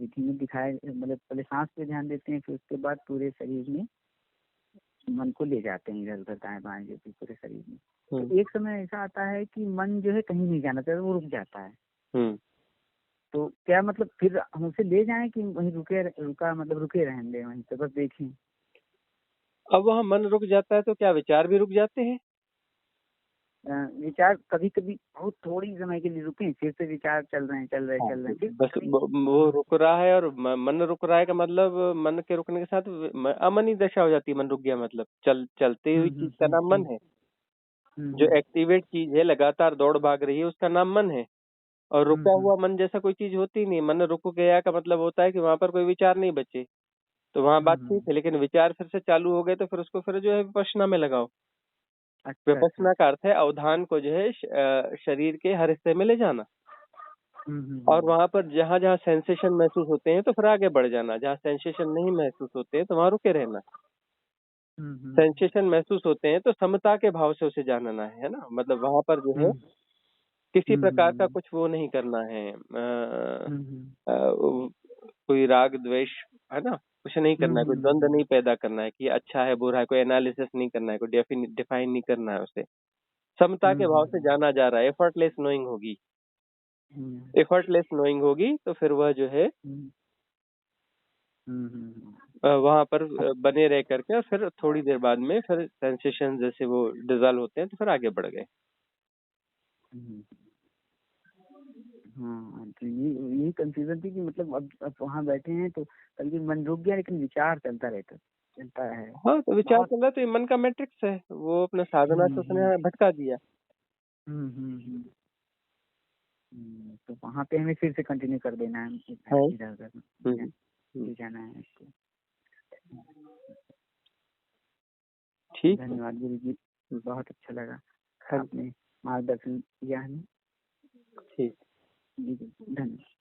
विधि में दिखाए, मतलब पहले सांस पे ध्यान देते हैं, फिर उसके बाद पूरे शरीर में मन को ले जाते हैं, इधर उधर दाएं बाएं, जो भी पूरे शरीर में। हम्म, तो एक समय ऐसा आता है कि मन जो है कहीं नहीं जाना चाहता, वो रुक जाता है। हम्म। तो क्या मतलब फिर हम उसे ले जाएं कि वहीं रुका मतलब रुके रहेंगे वहीं पे, बस देखें? अब वहाँ मन रुक जाता है तो क्या विचार भी रुक जाते हैं? विचार कभी कभी बहुत थोड़ी समय के लिए रुके, फिर से विचार चल रहे हैं, चल रहे हैं, हाँ, चल रहे तो हैं, फिर बस कभी। वो हाँ, रुक रहा है, और मन रुक रहा है का मतलब, मन के रुकने के साथ अमनी दशा हो जाती है। मन रुक गया मतलब चलती हुई चीज का नाम मन है। जो हम्म, एक्टिवेट चीज है, लगातार दौड़ भाग रही है, उसका नाम मन है। और रुका हम्म, हुआ मन जैसा कोई चीज होती नहीं। मन रुक गया का मतलब होता है कि वहां पर कोई विचार नहीं बचे, तो वहां बात ठीक हम्म। है। लेकिन विचार फिर से चालू हो गए तो फिर उसको फिर जो है विपश्यना में लगाओ। अच्छा, अच्छा, विपश्यना का अर्थ है अवधान को जो है शरीर के हर हिस्से में ले जाना। और वहां पर जहाँ जहाँ सेंसेशन महसूस होते हैं तो फिर आगे बढ़ जाना, जहाँ सेंसेशन नहीं महसूस होते हैं तो वहां रुके रहना। सेंसेशन महसूस होते हैं तो समता के भाव से उसे जानना है ना, मतलब वहां पर जो है किसी प्रकार का कुछ वो नहीं करना है, कोई राग द्वेष है ना, कुछ नहीं करना है, कोई द्वंद नहीं पैदा करना है कि अच्छा है बुरा है, कोई एनालिसिस नहीं करना है, कोई डिफाइन नहीं करना है उसे। समता के भाव से जाना जा रहा है, एफर्टलेस नोइंग होगी। एफर्टलेस नोइंग होगी तो फिर वह जो है वहां पर बने रह करके, और फिर थोड़ी देर बाद में फिर सेंसेशन जैसे वो डिजॉल्व होते हैं तो फिर आगे बढ़ गए। हाँ, तो ये कंफ्यूजन थी कि मतलब अब वहाँ बैठे हैं तो कभी मन रुक गया, लेकिन विचार चलता है। हाँ, तो विचार चल रहा है तो ये मन का मैट्रिक्स है, वो अपना साधना से उसने भटका दिया। तो वहाँ पे हमें फिर से कंटिन्यू कर देना है, इधर जाना है इसको। ठीक, धन्यवाद गुरु जी, बहुत अच्छा लगा, आपने मार्गदर्शन किया हमें। ठीक, जी धन्यवाद।